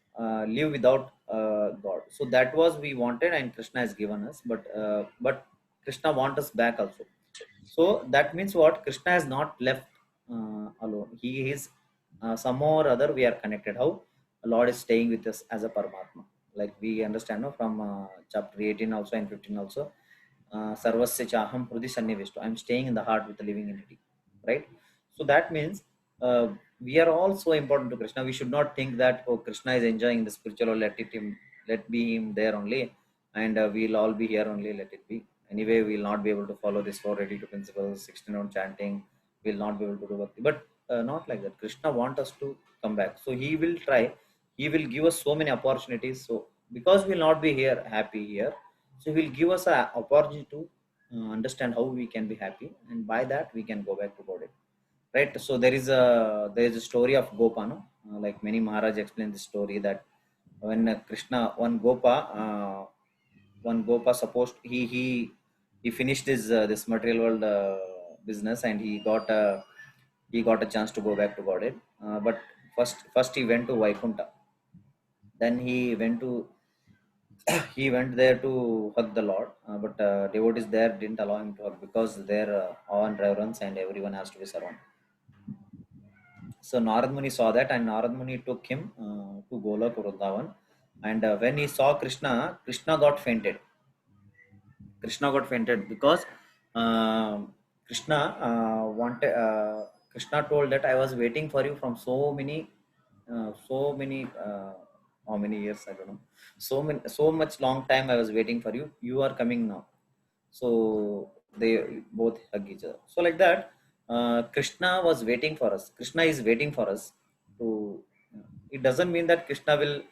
Speaker 1: live without God. So that was we wanted, and Krishna has given us. But Krishna wants us back also. So that means what? Krishna has not left alone. He is somehow or other we are connected. How? Lord is staying with us as a Paramatma. Like we understand, no, from chapter 18 also and 15 also. Sarvasya chaham prudi sannivishto. I'm staying in the heart with the living entity. Right? So that means we are all so important to Krishna. We should not think that, oh, Krishna is enjoying the spiritual, or let be him there only, and we'll all be here only, let it be. Anyway, we'll not be able to follow this 482 principles, 16 round chanting. We'll not be able to do bhakti. But not like that. Krishna wants us to come back. So he will try. He will give us so many opportunities. So because we'll not be here happy here, so he will give us an opportunity to understand how we can be happy, and by that we can go back to God. Right. So there is a story of Gopa, no? Like many Maharaj explained the story that when Krishna, one Gopa supposed he finished his this material world business, and he got a chance to go back to Godhead. But first he went to Vaikunta. Then he went to he went there to hug the Lord, but devotees there didn't allow him to hug because their awe and reverence, and everyone has to be surrounded. So Narad Muni saw that, and Narad Muni took him to Golok Vrindavan. And when he saw Krishna, Krishna got fainted. Krishna got fainted because uh, Krishna wanted. Krishna told that I was waiting for you from so many. How many years I don't know. So much long time I was waiting for you. You are coming now. So they both hug each other. So like that, Krishna was waiting for us. Krishna is waiting for us to. It doesn't mean that Krishna will,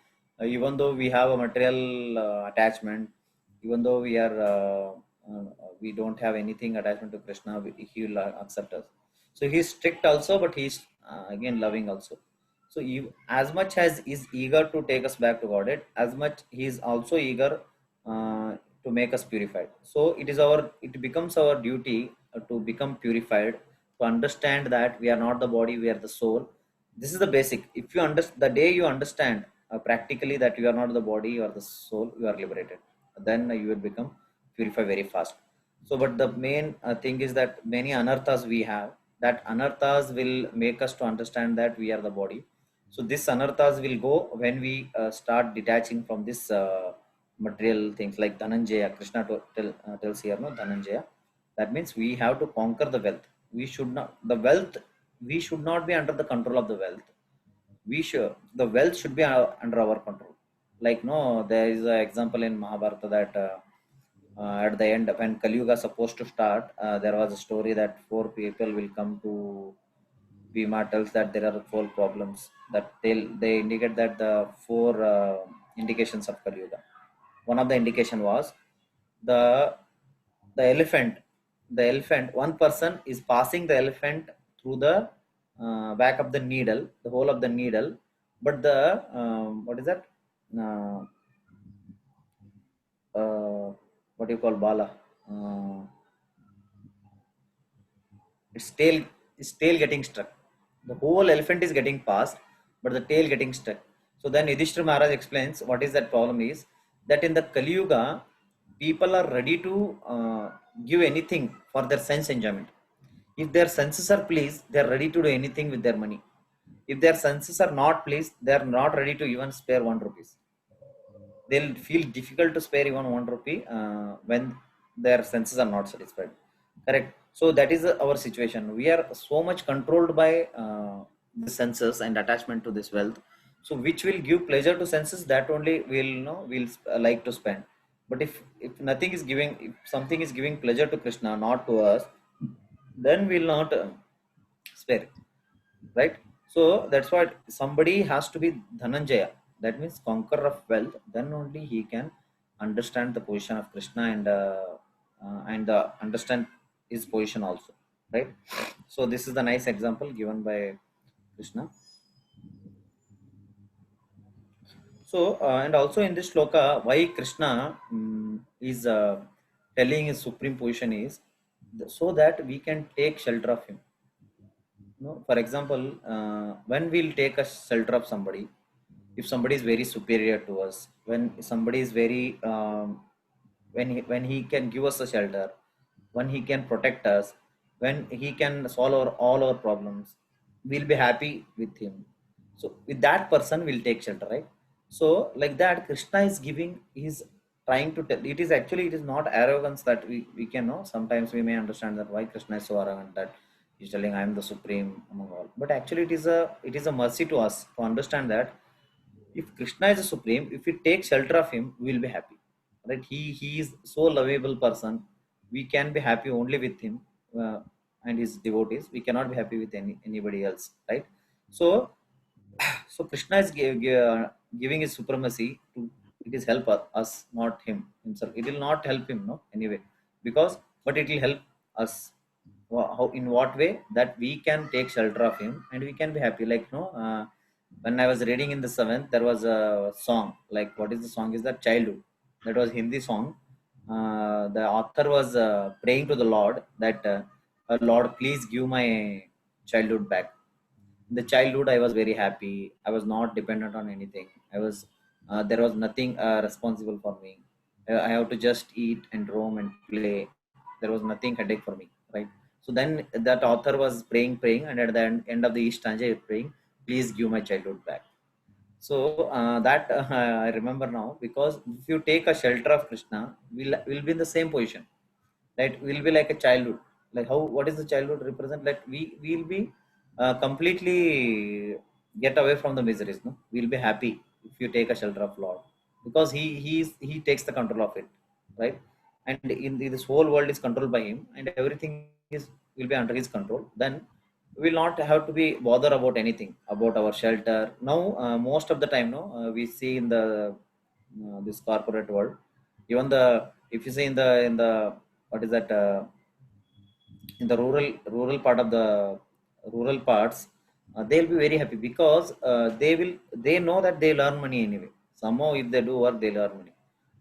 Speaker 1: even though we have a material attachment, even though we don't have anything attachment to Krishna, he will accept us. So he's strict also, but he's again loving also. So as much as he's eager to take us back to Godhead, as much he is also eager to make us purified. So it becomes our duty to become purified, to understand that we are not the body, we are the soul. This is the basic. If you understand, the day you understand practically that you are not the body, you are the soul, you are liberated. Then you will become purified very fast. So, but the main thing is that many anarthas we have, that anarthas will make us to understand that we are the body. So this anarthas will go when we start detaching from this material things like Dhananjaya. Krishna tells here, no, Dhananjaya. That means we have to conquer the wealth. We should not, the wealth, we should not be under the control of the wealth. The wealth should be under our control. Like, no, there is an example in Mahabharata that at the end, when Kali Yuga is supposed to start, there was a story that four people will come to Bhima. Tells that there are four problems, that they indicate that the four indications of Kali Yuga. One of the indication was the the elephant. The elephant. One person is passing the elephant through the back of the needle, the hole of the needle, but the what is that? Uh, what do you call bala? Uh, its tail getting stuck. The whole elephant is getting passed, but the tail getting stuck. So then Yudhishthira Maharaj explains what is that problem is, that in the Kali Yuga, people are ready to give anything for their sense enjoyment. If their senses are pleased, they are ready to do anything with their money. If their senses are not pleased, they are not ready to even spare 1 rupees. They'll feel difficult to spare even 1 rupee when their senses are not satisfied. Correct. So that is our situation. We are so much controlled by the senses and attachment to this wealth. So which will give pleasure to senses, that only we'll like to spend. But if nothing is giving, if something is giving pleasure to Krishna, not to us, then we'll not spare it, right? So that's why somebody has to be Dhananjaya, that means conqueror of wealth. Then only he can understand the position of Krishna, and understand his position also, right? So this is the nice example given by Krishna. So and also in this shloka, why Krishna is telling his supreme position is so that we can take shelter of him. No, for example, when we'll take a shelter of somebody, if somebody is very superior to us, when somebody is very, when he can give us a shelter, when he can protect us, when he can solve all our problems, we'll be happy with him. So with that person, we'll take shelter, right? So like that, Krishna is giving, he's trying to tell. It is actually, it is not arrogance that we can know. Sometimes we may understand that why Krishna is so arrogant, that he's telling I am the supreme among all. But actually, it is a mercy to us to understand that if Krishna is a supreme, if we take shelter of him, we will be happy. Right? He is so lovable person. We can be happy only with him and his devotees. We cannot be happy with anybody else. Right? So so Krishna is giving his supremacy to, it is help us, not him himself. It will not help him, no, anyway, because but it will help us. How, in what way that we can take shelter of him and we can be happy, like when I was reading in the seventh, there was a song, like what is the song is that childhood, that was Hindi song. The author was praying to the Lord that Lord, please give my childhood back. In the childhood I was very happy, I was not dependent on anything, I was there was nothing responsible for me. I have to just eat and roam and play, there was nothing headache for me, right? So then that author was praying, and at the end of the each stanza he was praying, please give my childhood back. So that I remember now, because if you take a shelter of Krishna, we'll be in the same position, right? We'll be like a childhood. Like how, what is the childhood represent? Like we'll be completely get away from the miseries. No, we'll be happy if you take a shelter of Lord, because he takes the control of it, right? And this whole world is controlled by him, and everything is will be under his control. Then we will not have to be bother about anything about our shelter. Now most of the time, no, we see in the this corporate world, even the, if you see in the what is that in the rural part of the rural parts, they'll be very happy, because they know that they'll earn money anyway. Somehow if they do work, they'll earn money.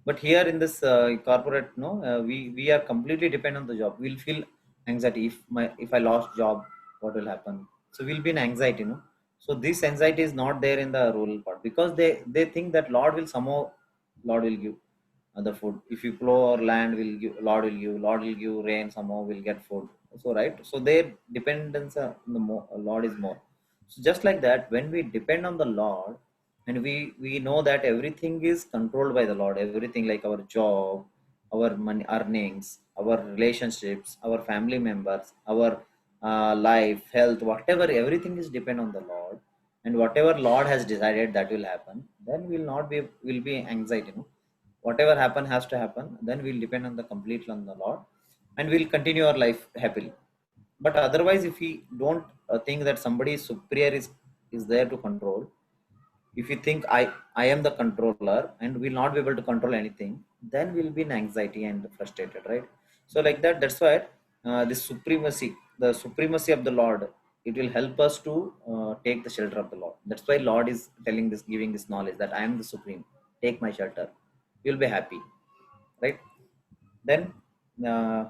Speaker 1: But here in this corporate, no, we are completely dependent on the job. We'll feel anxiety, if I lost job, what will happen? So we'll be in anxiety, no. So this anxiety is not there in the rural part, because they think that Lord will somehow, Lord will give the food. If you plow or land, will give, Lord will give rain, somehow will get food. So right, so their dependence on the Lord is more. So just like that, when we depend on the Lord, and we know that everything is controlled by the Lord, everything, like our job, our money earnings, our relationships, our family members, our life, health, whatever, everything is depend on the Lord, and whatever Lord has decided that will happen, then will be anxiety, you know. Whatever happen has to happen, then we'll depend on the completely on the Lord, and we'll continue our life happily. But otherwise, if we don't think that somebody superior is there to control, if you think I am the controller and will not be able to control anything, then we'll be in anxiety and frustrated, right? So like that, that's why this supremacy, the supremacy of the Lord, it will help us to take the shelter of the Lord. That's why Lord is telling this, giving this knowledge that I am the supreme, take my shelter, you'll be happy, right? Then uh,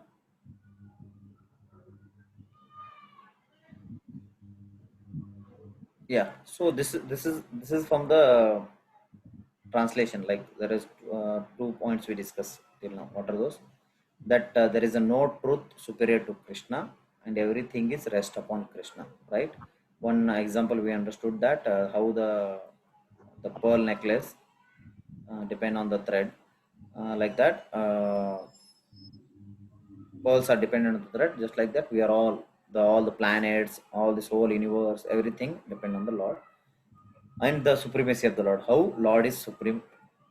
Speaker 1: yeah, so this is from the translation. Like there is 2 points we discussed till now. What are those? That there is a no truth superior to Krishna, and everything is rest upon Krishna, right? One example we understood that how the pearl necklace depend on the thread, like that pearls are dependent on the thread. Just like that, we are all the planets, all this whole universe, everything depend on the Lord and the supremacy of the Lord. How Lord is supreme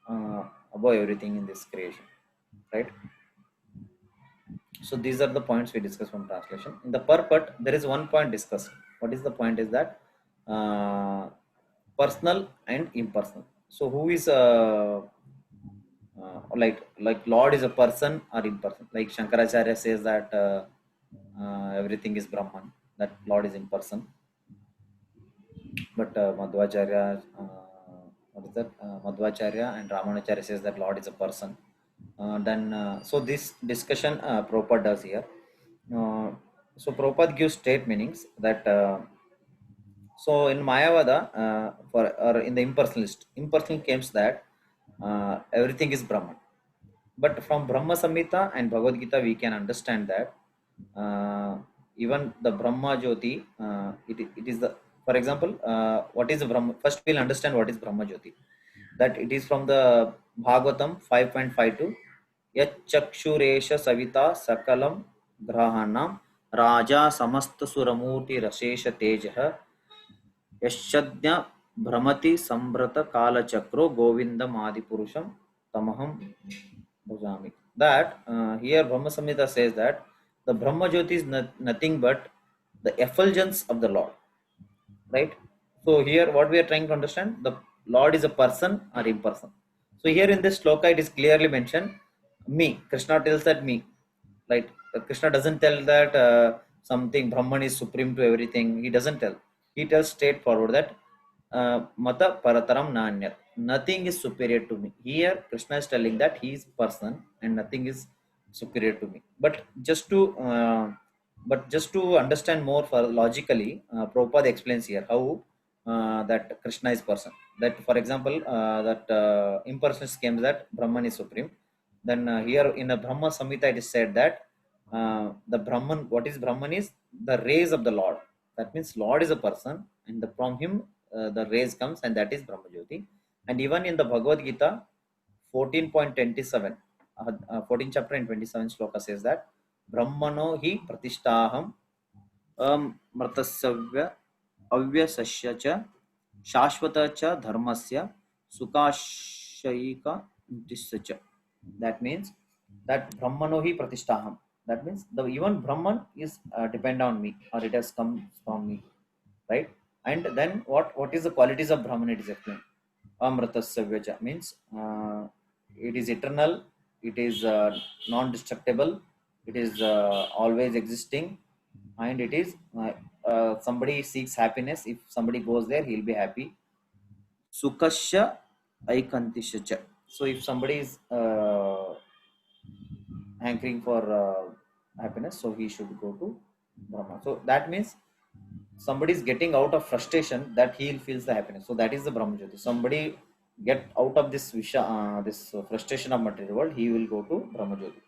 Speaker 1: above everything in this creation, right? So these are the points we discussed from translation. In the purport, there is one point discussed. What is the point? Is that uh, personal and impersonal. So who is like Lord is a person or impersonal? Like Shankaracharya says that everything is Brahman. That Lord is impersonal. But Madhvacharya, what is that? Madhvacharya and Ramanacharya says that Lord is a person. Then, so this discussion Prabhupada does here. So Prabhupada gives state meanings that. So in Mayavada, for or in the impersonalist, impersonal claims that everything is Brahman. But from Brahma Samhita and Bhagavad Gita, we can understand that even the Brahma Jyoti, it is the, for example, what is the Brahma? First, we'll understand what is Brahma Jyoti. That it is from the Bhagavatam 5.52. Yachakshuresha Savita Sakalam Grahanam Raja Samasta Suramurti Rasesha Tejah यश्चज्ञ भ्रमति संभ्रत कालचक्रो Govindam आदिपुरुषम तमहम bhajami. That here Brahma Samhita says that the Brahma Jyoti is nothing but the effulgence of the Lord, right? So here what we are trying to understand, the Lord is a person or imperson. So here in this sloka it is clearly mentioned me. Krishna tells that me, Right? Krishna doesn't tell that something Brahman is supreme to everything. He doesn't tell. He tells straightforward that mata parataram nanya. Nothing is superior to me. Here Krishna is telling that he is person and nothing is superior to me. But just to understand more for logically, Prabhupada explains here how that Krishna is person. That for example, that impersonalist claims that Brahman is supreme. Then here in the Brahma Samhita it is said that the Brahman, what is Brahman is the rays of the Lord. That means Lord is a person, and from him the rays comes, and that is Brahma Jyoti. And even in the Bhagavad Gita 14.27, 14 chapter and 27 sloka says that Brahmano hi pratishtaham mritasavya avyasasya cha shashvata cha dharmasya sukashayika nisya. That means that Brahmano hi pratishtaham. That means the even Brahman is depend on me, or it has come from me, right? And then what is the qualities of Brahman? It is explained. Amritasya means it is eternal, it is non-destructible, it is always existing, and it is somebody seeks happiness. If somebody goes there, he'll be happy. Sukasya aikantisya. So if somebody is hankering for happiness, so he should go to Brahma. So that means somebody is getting out of frustration, that he feels the happiness. So that is the Brahma Jyoti. Somebody get out of this frustration of material world, he will go to Brahma Jyoti.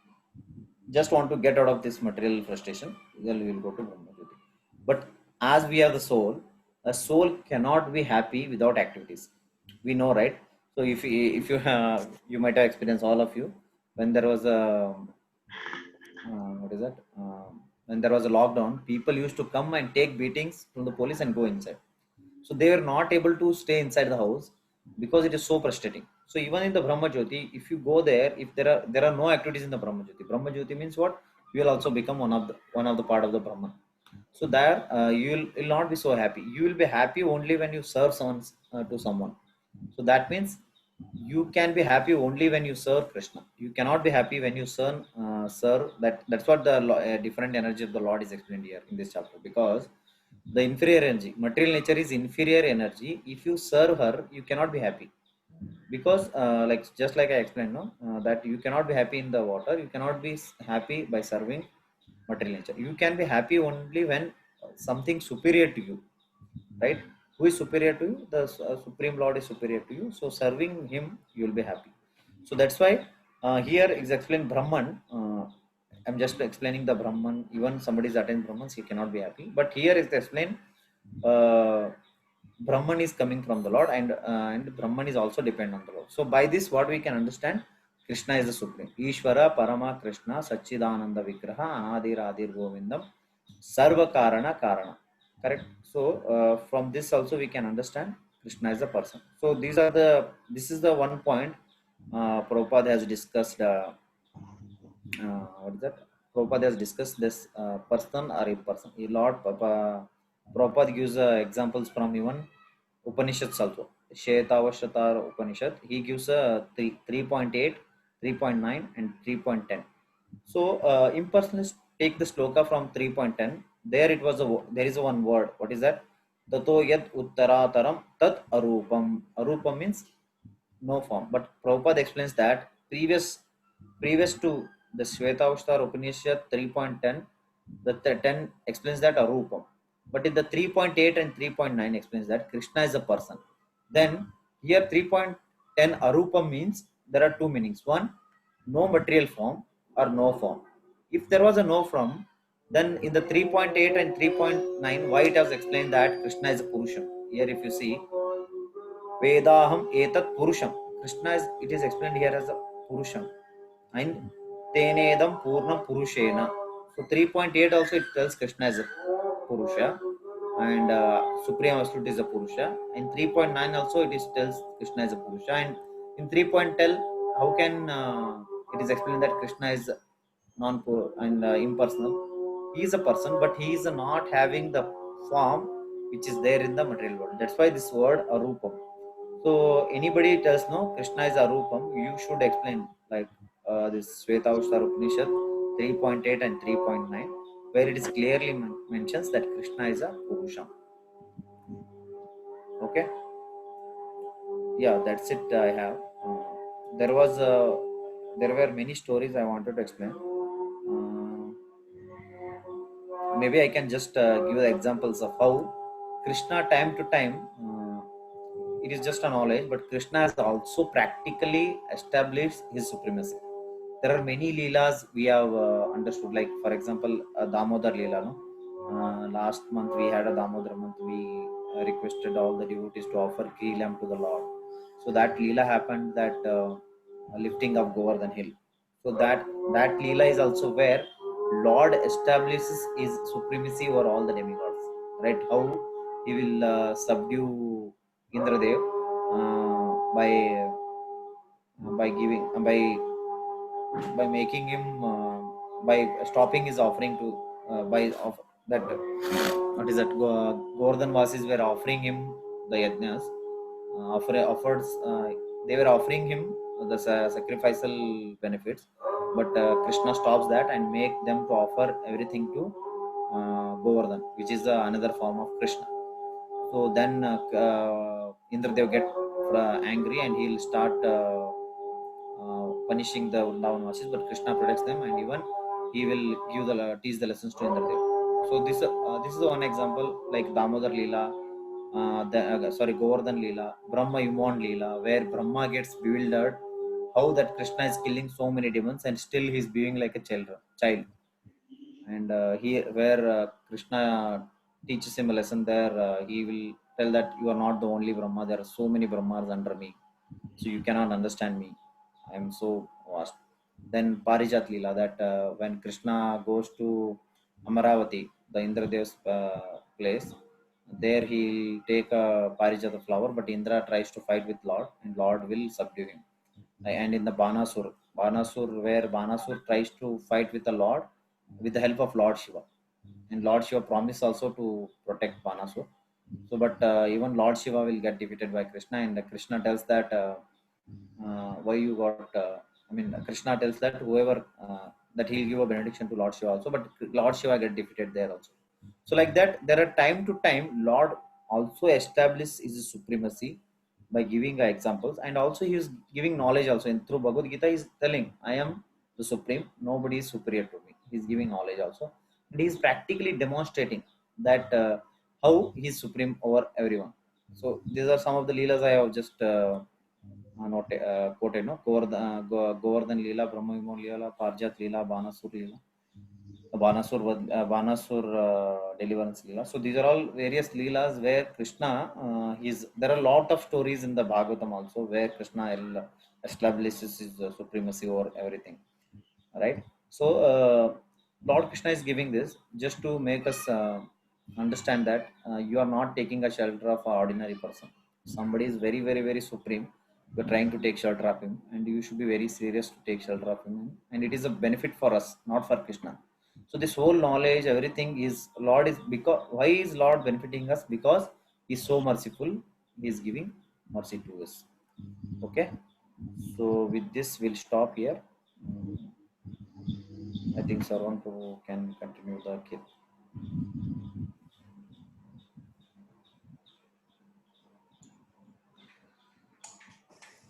Speaker 1: Just want to get out of this material frustration, then we will go to Brahma Jyoti. But as we are the soul, a soul cannot be happy without activities. We know, right? So if you you might have experienced, all of you, when there was a what is that? When there was a lockdown, people used to come and take beatings from the police and go inside. So they were not able to stay inside the house because it is so frustrating. So even in the Brahma Jyoti, if you go there, if there are no activities in the Brahma Jyoti means what? You will also become one of the part of the Brahman. So there you will not be so happy. You will be happy only when you serve someone to someone. So that means you can be happy only when you serve Krishna. You cannot be happy when you serve. That's what the different energy of the Lord is explained here in this chapter. Because the inferior energy, material nature is inferior energy. If you serve her, you cannot be happy. Because like just like I explained, no, that you cannot be happy in the water. You cannot be happy by serving material nature. You can be happy only when something superior to you, right? Who is superior to you? The Supreme Lord is superior to you. So serving him, you will be happy. So that's why here is explained Brahman. I'm just explaining the Brahman. Even somebody is attaining Brahman, he cannot be happy. But here is explained Brahman is coming from the Lord, and Brahman is also dependent on the Lord. So by this, what we can understand, Krishna is the Supreme. Ishvara Parama Krishna Satchidananda Vigraha Anadir Adir Govindam Sarva Karana Karana. Correct. So from this also we can understand Krishna is a person. So this is the one point Prabhupada has discussed. What is that? Prabhupada has discussed this person or imperson. A lot. Prabhupada gives examples from even Upanishads also. Shetavashatar Upanishad. He gives 3.8, 3.9, and 3.10. So impersonalists take the sloka from 3.10. There there is one word. What is that? Tato yad uttarataram tat arupam. Arupam means no form. But Prabhupada explains that previous to the Shvetavastar Upanishad 3.10, the 10 explains that arupam. But in the 3.8 and 3.9 explains that Krishna is a person. Then here 3.10 arupam means there are two meanings. One, no material form or no form. If there was a no form, then in the 3.8 and 3.9, why it has explained that Krishna is a Purusham. Here if you see, Vedaham etat Purusham. Krishna it is explained here as a Purusham. And Tenedam Purnam Purushena. So 3.8 also it tells Krishna is a Purusha, and Supreme Absolute is a Purusha. In 3.9 also it tells Krishna is a Purusha. And in 3.10, how can it is explained that Krishna is non-pure and impersonal? He is a person, but he is not having the form which is there in the material world. That's why this word arupam. So anybody tells no, Krishna is arupam, you should explain like this Shvetavastar Upanishad 3.8 and 3.9, where it is clearly mentions that Krishna is a Purusha. Okay, yeah, that's it. I have. There was there were many stories I wanted to explain. Maybe I can just give the examples of how Krishna, time to time, it is just a knowledge, but Krishna has also practically established his supremacy. There are many leelas we have understood, like for example, Damodar Leela. No? Last month we had a Damodar month. We requested all the devotees to offer Kri lamb to the Lord. So that Leela happened, that lifting of Govardhan hill. So that Leela is also where Lord establishes his supremacy over all the demigods. Right? How he will subdue Indradev by giving by making him by stopping his offering to by of that what is that Govardhan Vasis were offering him the yajnas, offers they were offering him the sacrificial benefits, but Krishna stops that and make them to offer everything to Govardhan, which is another form of Krishna. So then Indradev get angry and he'll start punishing the Vrindavan Vasis, but Krishna protects them, and even he will give the teach the lessons to Indradev. So this is one example, like Damodar Leela, Govardhan Leela, Brahma Yuman Leela, where Brahma gets bewildered how that Krishna is killing so many demons and still he's being like a child. And here where Krishna teaches him a lesson there, he will tell that you are not the only Brahma, there are so many Brahmas under me, so you cannot understand me, I am so vast. Then Parijat Leela, that when Krishna goes to Amaravati, the Indradev's place, there he'll take a Parijata flower, but Indra tries to fight with Lord, and Lord will subdue him. And in the Banasur, where Banasur tries to fight with the Lord with the help of Lord Shiva, and Lord Shiva promised also to protect Banasur. So, but even Lord Shiva will get defeated by Krishna, and Krishna tells that why you got. Krishna tells that whoever that he'll give a benediction to Lord Shiva also, but Lord Shiva get defeated there also. So, like that, there are time to time Lord also establishes his supremacy by giving examples, and also he is giving knowledge also. In through Bhagavad Gita, he is telling, "I am the supreme; nobody is superior to me." He is giving knowledge also, and he is practically demonstrating that how he is supreme over everyone. So these are some of the leelas I have just quoted. No, Govardhan Leela, Brahma Vimon Leela, Parjat Leela, Banasur Leela. Banasur deliverance Leela. So these are all various Leelas where Krishna there are a lot of stories in the Bhagavatam also where Krishna establishes his supremacy over everything. Right? So Lord Krishna is giving this just to make us understand that you are not taking a shelter of an ordinary person. Somebody is very, very, very supreme. You are trying to take shelter of him, and you should be very serious to take shelter of him. And it is a benefit for us, not for Krishna. So this whole knowledge, everything is Lord is because why is Lord benefiting us? Because He's so merciful. He is giving mercy to us. Okay. So with this, we'll stop here. I think Sarwan Prabhu can continue the kid.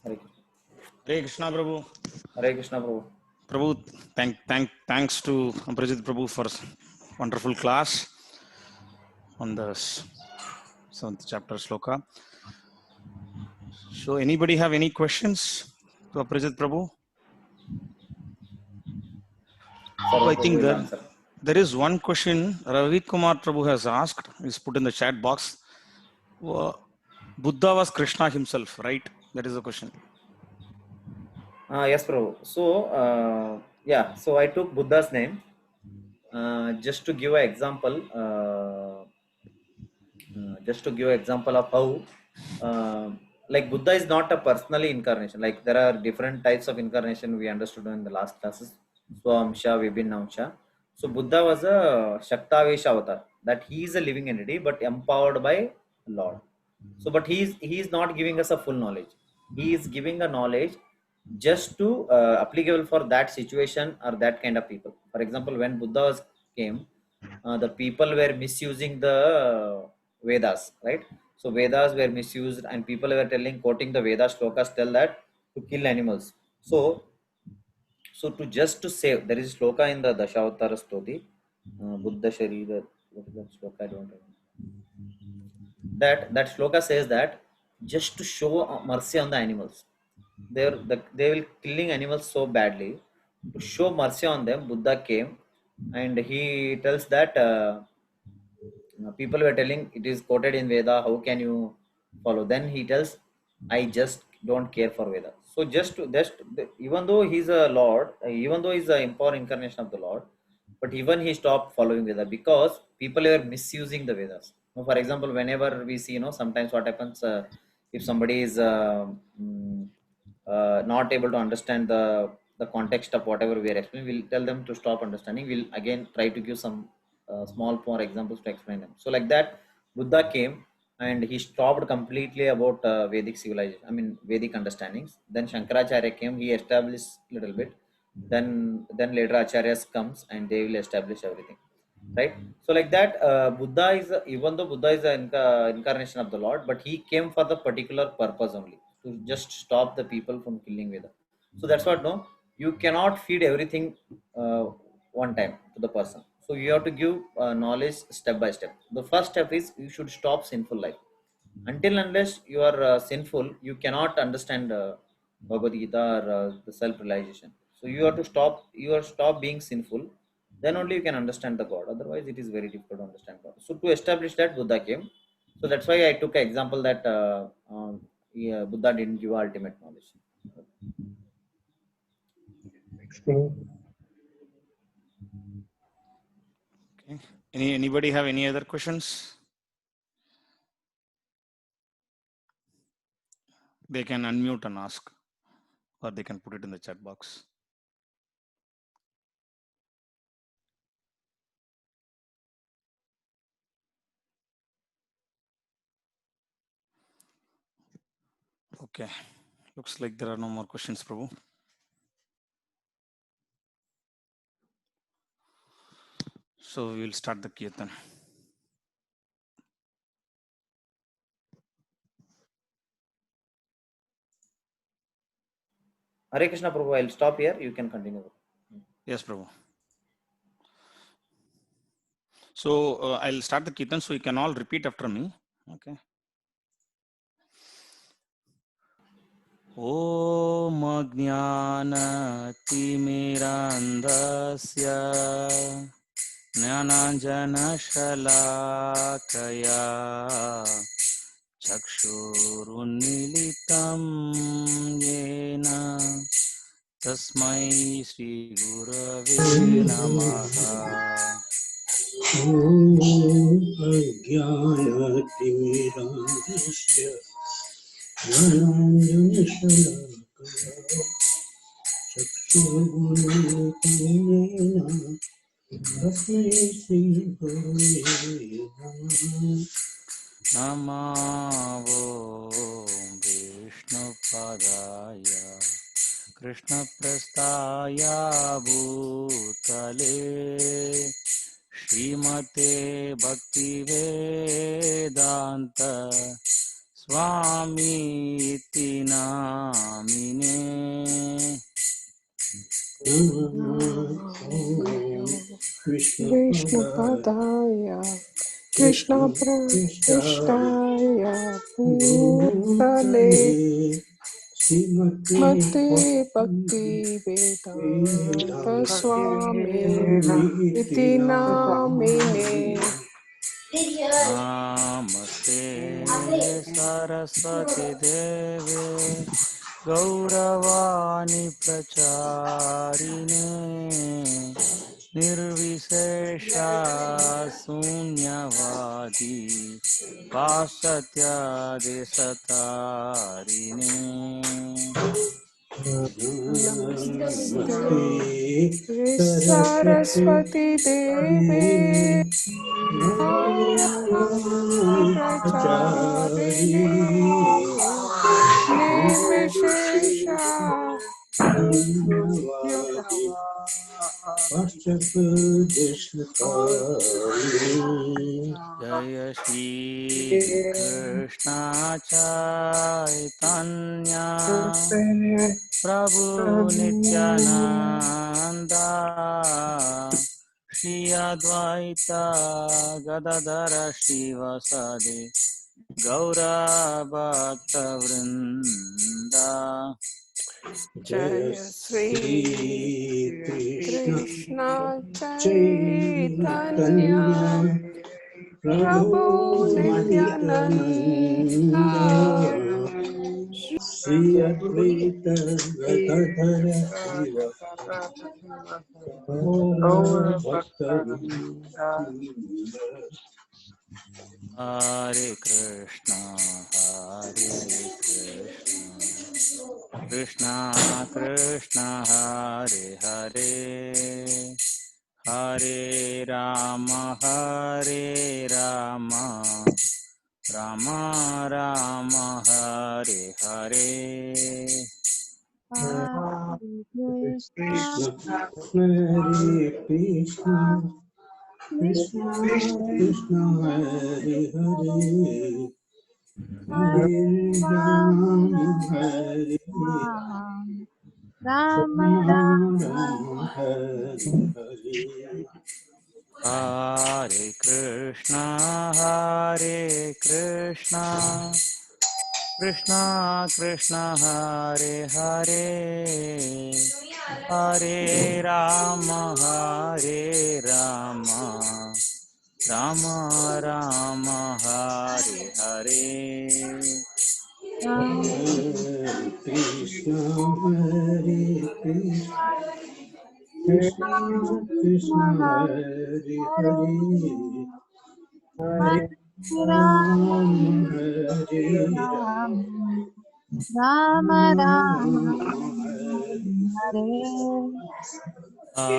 Speaker 1: Hare Krishna.
Speaker 3: Hare Krishna, Prabhu.
Speaker 1: Hare Krishna, Prabhu.
Speaker 3: Prabhu, thanks to Amprajit Prabhu for wonderful class on the 7th chapter sloka. So, anybody have any questions to Amprajit Prabhu?
Speaker 1: Sarwan
Speaker 3: I think
Speaker 1: Prabhu will answer.
Speaker 3: there is one question Ravi Kumar Prabhu has asked, is put in the chat box. Buddha was Krishna himself, right? That is the question.
Speaker 1: Yes, Prabhu. So, so I took Buddha's name just to give an example. Just to give an example of how, like Buddha is not a personally incarnation. Like there are different types of incarnation we understood in the last classes. Swamsha, Vibhinnamsha. So Buddha was a Shaktavesha avatar. That he is a living entity, but empowered by Lord. So, but he is not giving us a full knowledge. He is giving a knowledge just to applicable for that situation or that kind of people. For example, when Buddha was came, the people were misusing the Vedas, right? So Vedas were misused, and people were telling, quoting the Vedas shlokas, tell that to kill animals. So to just to save, there is shloka in the Dashavatara Stoti, Buddha Sharira. What is that shloka? I don't remember. That shloka says that just to show mercy on the animals, they will killing animals so badly. To show mercy on them, Buddha came, and he tells that people were telling, it is quoted in Veda, how can you follow? Then he tells, I just don't care for Veda. So just even though he's a Lord, even though he's a empowered incarnation of the Lord, but even he stopped following Veda because people were misusing the Vedas. For example, whenever we see, sometimes what happens, if somebody is not able to understand the context of whatever we are explaining, we'll tell them to stop understanding. We'll again try to give some small more examples to explain them. So like that, Buddha came and he stopped completely about Vedic civilization. I mean Vedic understandings. Then Shankaracharya came. He established little bit. Then later Acharyas comes and they will establish everything. Right. So like that, Buddha is even though Buddha is an incarnation of the Lord, but he came for the particular purpose only, to just stop the people from killing Veda. So that's what, no, you cannot feed everything uh, one time to the person. So you have to give knowledge step by step. The first step is you should stop sinful life. Until unless you are sinful, you cannot understand Bhagavad Gita or the self realization. So you have to stop being sinful. Then only you can understand the God. Otherwise, it is very difficult to understand God. So to establish that, Buddha came. So that's why I took an example that yeah, Buddha didn't give ultimate knowledge.
Speaker 3: Okay. Anybody have any other questions? They can unmute and ask, or they can put it in the chat box. Okay. Looks like there are no more questions, Prabhu. So we will start the kirtan.
Speaker 1: Hare Krishna, Prabhu. I'll stop here. You can continue.
Speaker 3: Yes, Prabhu. So I'll start the kirtan, so you can all repeat after me. Okay. Om Ajnanatimirandasya Jnananjanashalakaya Chakshurunmilitam Yena Tasmai Shri Gurave Namaha.
Speaker 2: अज्ञानतिमिरान्धस्य ज्ञानाञ्जनशलाकया चक्षुर्गुणोत्तमेन तस्मै श्रीगुरवे नमः
Speaker 3: Namo Vishnupadaya Krishnaprasthaya Bhutale Srimate Bhaktivedanta Swami Iti Namine.
Speaker 2: विष्णुपदाय
Speaker 4: Vishnupadaya Krishna Prasthaya Bhutale
Speaker 2: श्रीमते
Speaker 4: Mate Bhakti Vedanta Swami Iti Namine
Speaker 3: Namaste Saraswati Deve Gauravani Pracharine Nirvisesha Sunyavadi Pasatya Desatarine.
Speaker 4: Namaste
Speaker 2: Saraswati
Speaker 4: Saraswati Deve Gauravani
Speaker 2: प्रचारिणे
Speaker 4: Pracharine Nirvishesha
Speaker 2: शून्यवादी पाश्चात्देशकारिणी
Speaker 3: जय श्री कृष्ण चैतन्य प्रभु नित्यानंदा श्री अद्वैत गदाधर शिवसदि गौरभक्तवृंदा
Speaker 2: जय
Speaker 4: Jaya
Speaker 2: Shri
Speaker 4: Sri
Speaker 2: Krishna
Speaker 4: Krishna
Speaker 2: चैतन्य
Speaker 4: Chaitanya
Speaker 2: प्रभु
Speaker 4: Prabhu
Speaker 2: Nityanand
Speaker 4: Nityananda
Speaker 2: Shri Advaita Gadadhar Shiv भक्तवृंद
Speaker 3: हरे Krishna Krishna Krishna Hare Hare Hare Ram Ram Ram Hare Hare
Speaker 5: Krishna,
Speaker 2: Krishna हरे कृष्ण कृष्ण कृष्ण हरे हरे हरे राम हरे
Speaker 5: Ram
Speaker 2: Ram Ram
Speaker 5: Ram,
Speaker 2: Hare Hare
Speaker 3: Hare Krishna Krishna Krishna Hare Hare Hare Ram Ram Ram Hare Hare
Speaker 2: Hare Krishna हरे Krishna Krishna Krishna Hare Hare Hare
Speaker 5: Hare
Speaker 2: Ram
Speaker 5: Ram,
Speaker 2: हरे Ram
Speaker 5: Ram Ram
Speaker 2: Ram
Speaker 5: Ram,
Speaker 2: हरे
Speaker 5: Hare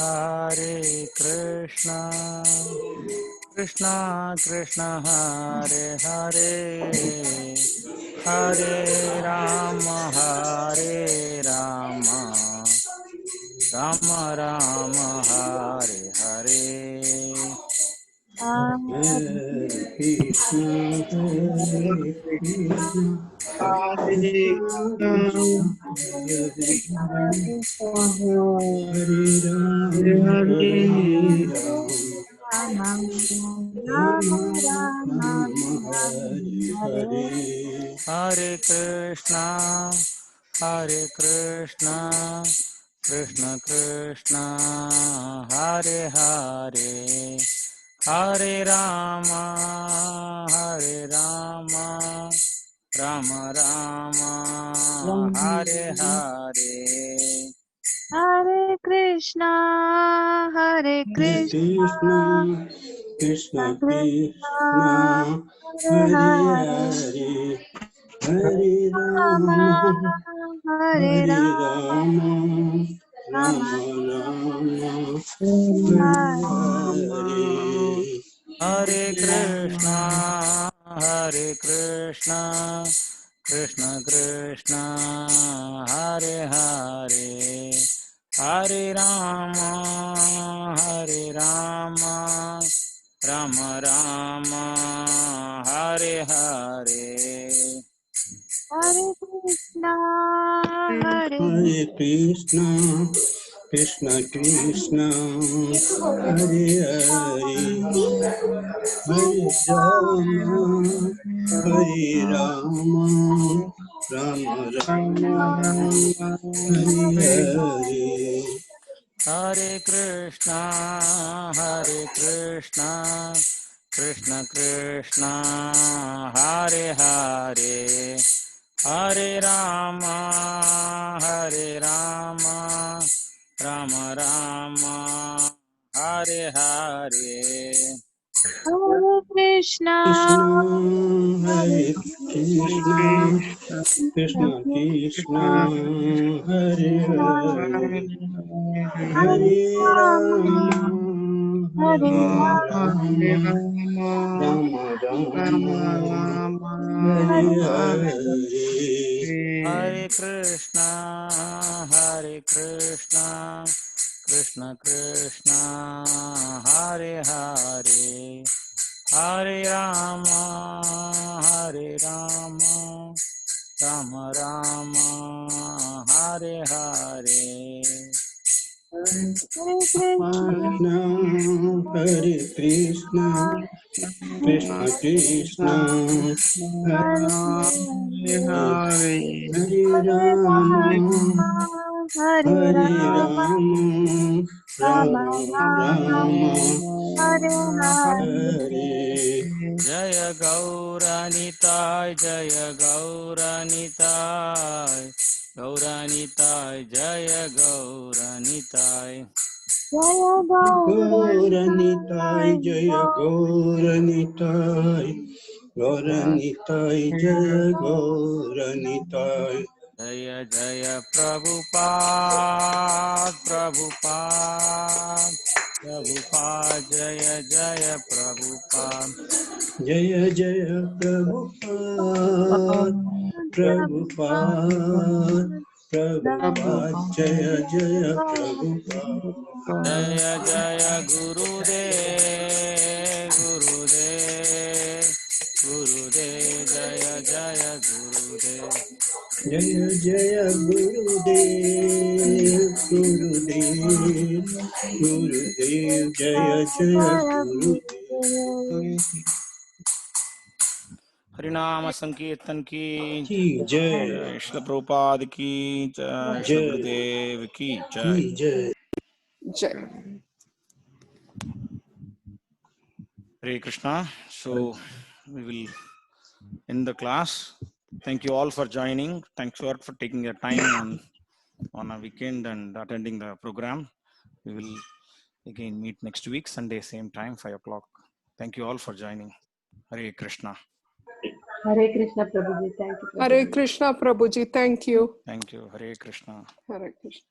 Speaker 3: हरे कृष्णा कृष्णा कृष्णा हरे हरे हरे राम राम राम हरे हरे
Speaker 2: हरे कृष्ण हरे Krishna Krishna Krishna Hare Hare Hare Ram Ram Ram Hare Hare
Speaker 3: Hare Krishna Krishna Krishna Hare Hare Hare Ram Ram Ram Hare Hare
Speaker 5: Hare Krishna, Hare
Speaker 2: हरे
Speaker 5: Krishna,
Speaker 2: Krishna Krishna
Speaker 5: Krishna
Speaker 2: Krishna
Speaker 5: Krishna, Hare
Speaker 2: हरे
Speaker 5: Hare,
Speaker 2: Hare Hare Ram
Speaker 5: Rama, Hare
Speaker 2: हरे
Speaker 5: Rama,
Speaker 2: Ram Ram
Speaker 5: Rama
Speaker 2: Ram
Speaker 5: Rama,
Speaker 2: Hare Hare
Speaker 3: Hare Krishna Krishna Krishna Hare Hare Hare Ram Ram Ram Hare Hare
Speaker 5: Hare Krishna, Hare
Speaker 2: हरे कृष्ण कृष्ण कृष्ण हरे हरे हरे राम हरे Ram Ram Ram Hare Hare
Speaker 3: Hare Krishna Krishna Krishna Hare Hare Hare Ram Ram Ram Hare Hare
Speaker 5: Hare Krishna,
Speaker 2: Krishna
Speaker 5: Hare
Speaker 2: हरे कृष्ण कृष्ण कृष्ण हरे हरे हरे राम हरे Ram Ram Ram Hare Hare
Speaker 3: Hare Krishna, Krishna Krishna, Hare Hare, Hare Rama, Rama Rama, Hare Hare.
Speaker 5: Hare Krishna,
Speaker 2: Hare Krishna, Krishna Krishna, Hare
Speaker 5: Hare
Speaker 2: Hare
Speaker 5: Hare
Speaker 2: Rama,
Speaker 5: Rama, Hare
Speaker 2: Hare
Speaker 5: Rama,
Speaker 2: Rama,
Speaker 5: Rama
Speaker 2: Rama
Speaker 5: Rama,
Speaker 2: Rama,
Speaker 5: Hare Hare.
Speaker 2: Hare.
Speaker 3: Jaya Gauranitai, Jaya Gauranitai, Gauranitai, Jaya Gauranitai.
Speaker 5: Jaya Gauranitai,
Speaker 2: Gauranitai, Jaya Gauranitai, Gauranitai, Jaya Gauranitai.
Speaker 3: Jaya Jaya Prabhupada, Prabhupada, Prabhupada, Jaya Jaya Prabhupada.
Speaker 2: Jaya Jaya Prabhupada, Prabhupada, Prabhupada, Jaya Jaya Prabhupada.
Speaker 3: Jaya Jaya Gurudev, Gurudev, Gurudev, Jaya Jaya Gurudev.
Speaker 2: Jaya Jaya Gurudev, Gurudev, Gurudev, Jaya Jaya Gurudev.
Speaker 3: हरिनाम संकीर्तन की
Speaker 2: की जय,
Speaker 3: जय, श्रील प्रभुपाद की जय, श्री
Speaker 2: जय
Speaker 3: गुरुदेव की जय.
Speaker 2: की जय.
Speaker 6: Jai.
Speaker 3: Hare Krishna. So we will end the class. Thank you all for joining. Thanks for taking your time on a weekend and attending the program. We will again meet next week, Sunday, same time, 5 o'clock. Thank you all for joining. Hare Krishna.
Speaker 7: Hare Krishna Prabhuji, thank you
Speaker 6: Hare
Speaker 7: Prabhuji.
Speaker 6: Krishna Prabhuji, thank you.
Speaker 3: Thank you. Hare Krishna.
Speaker 6: Hare Krishna.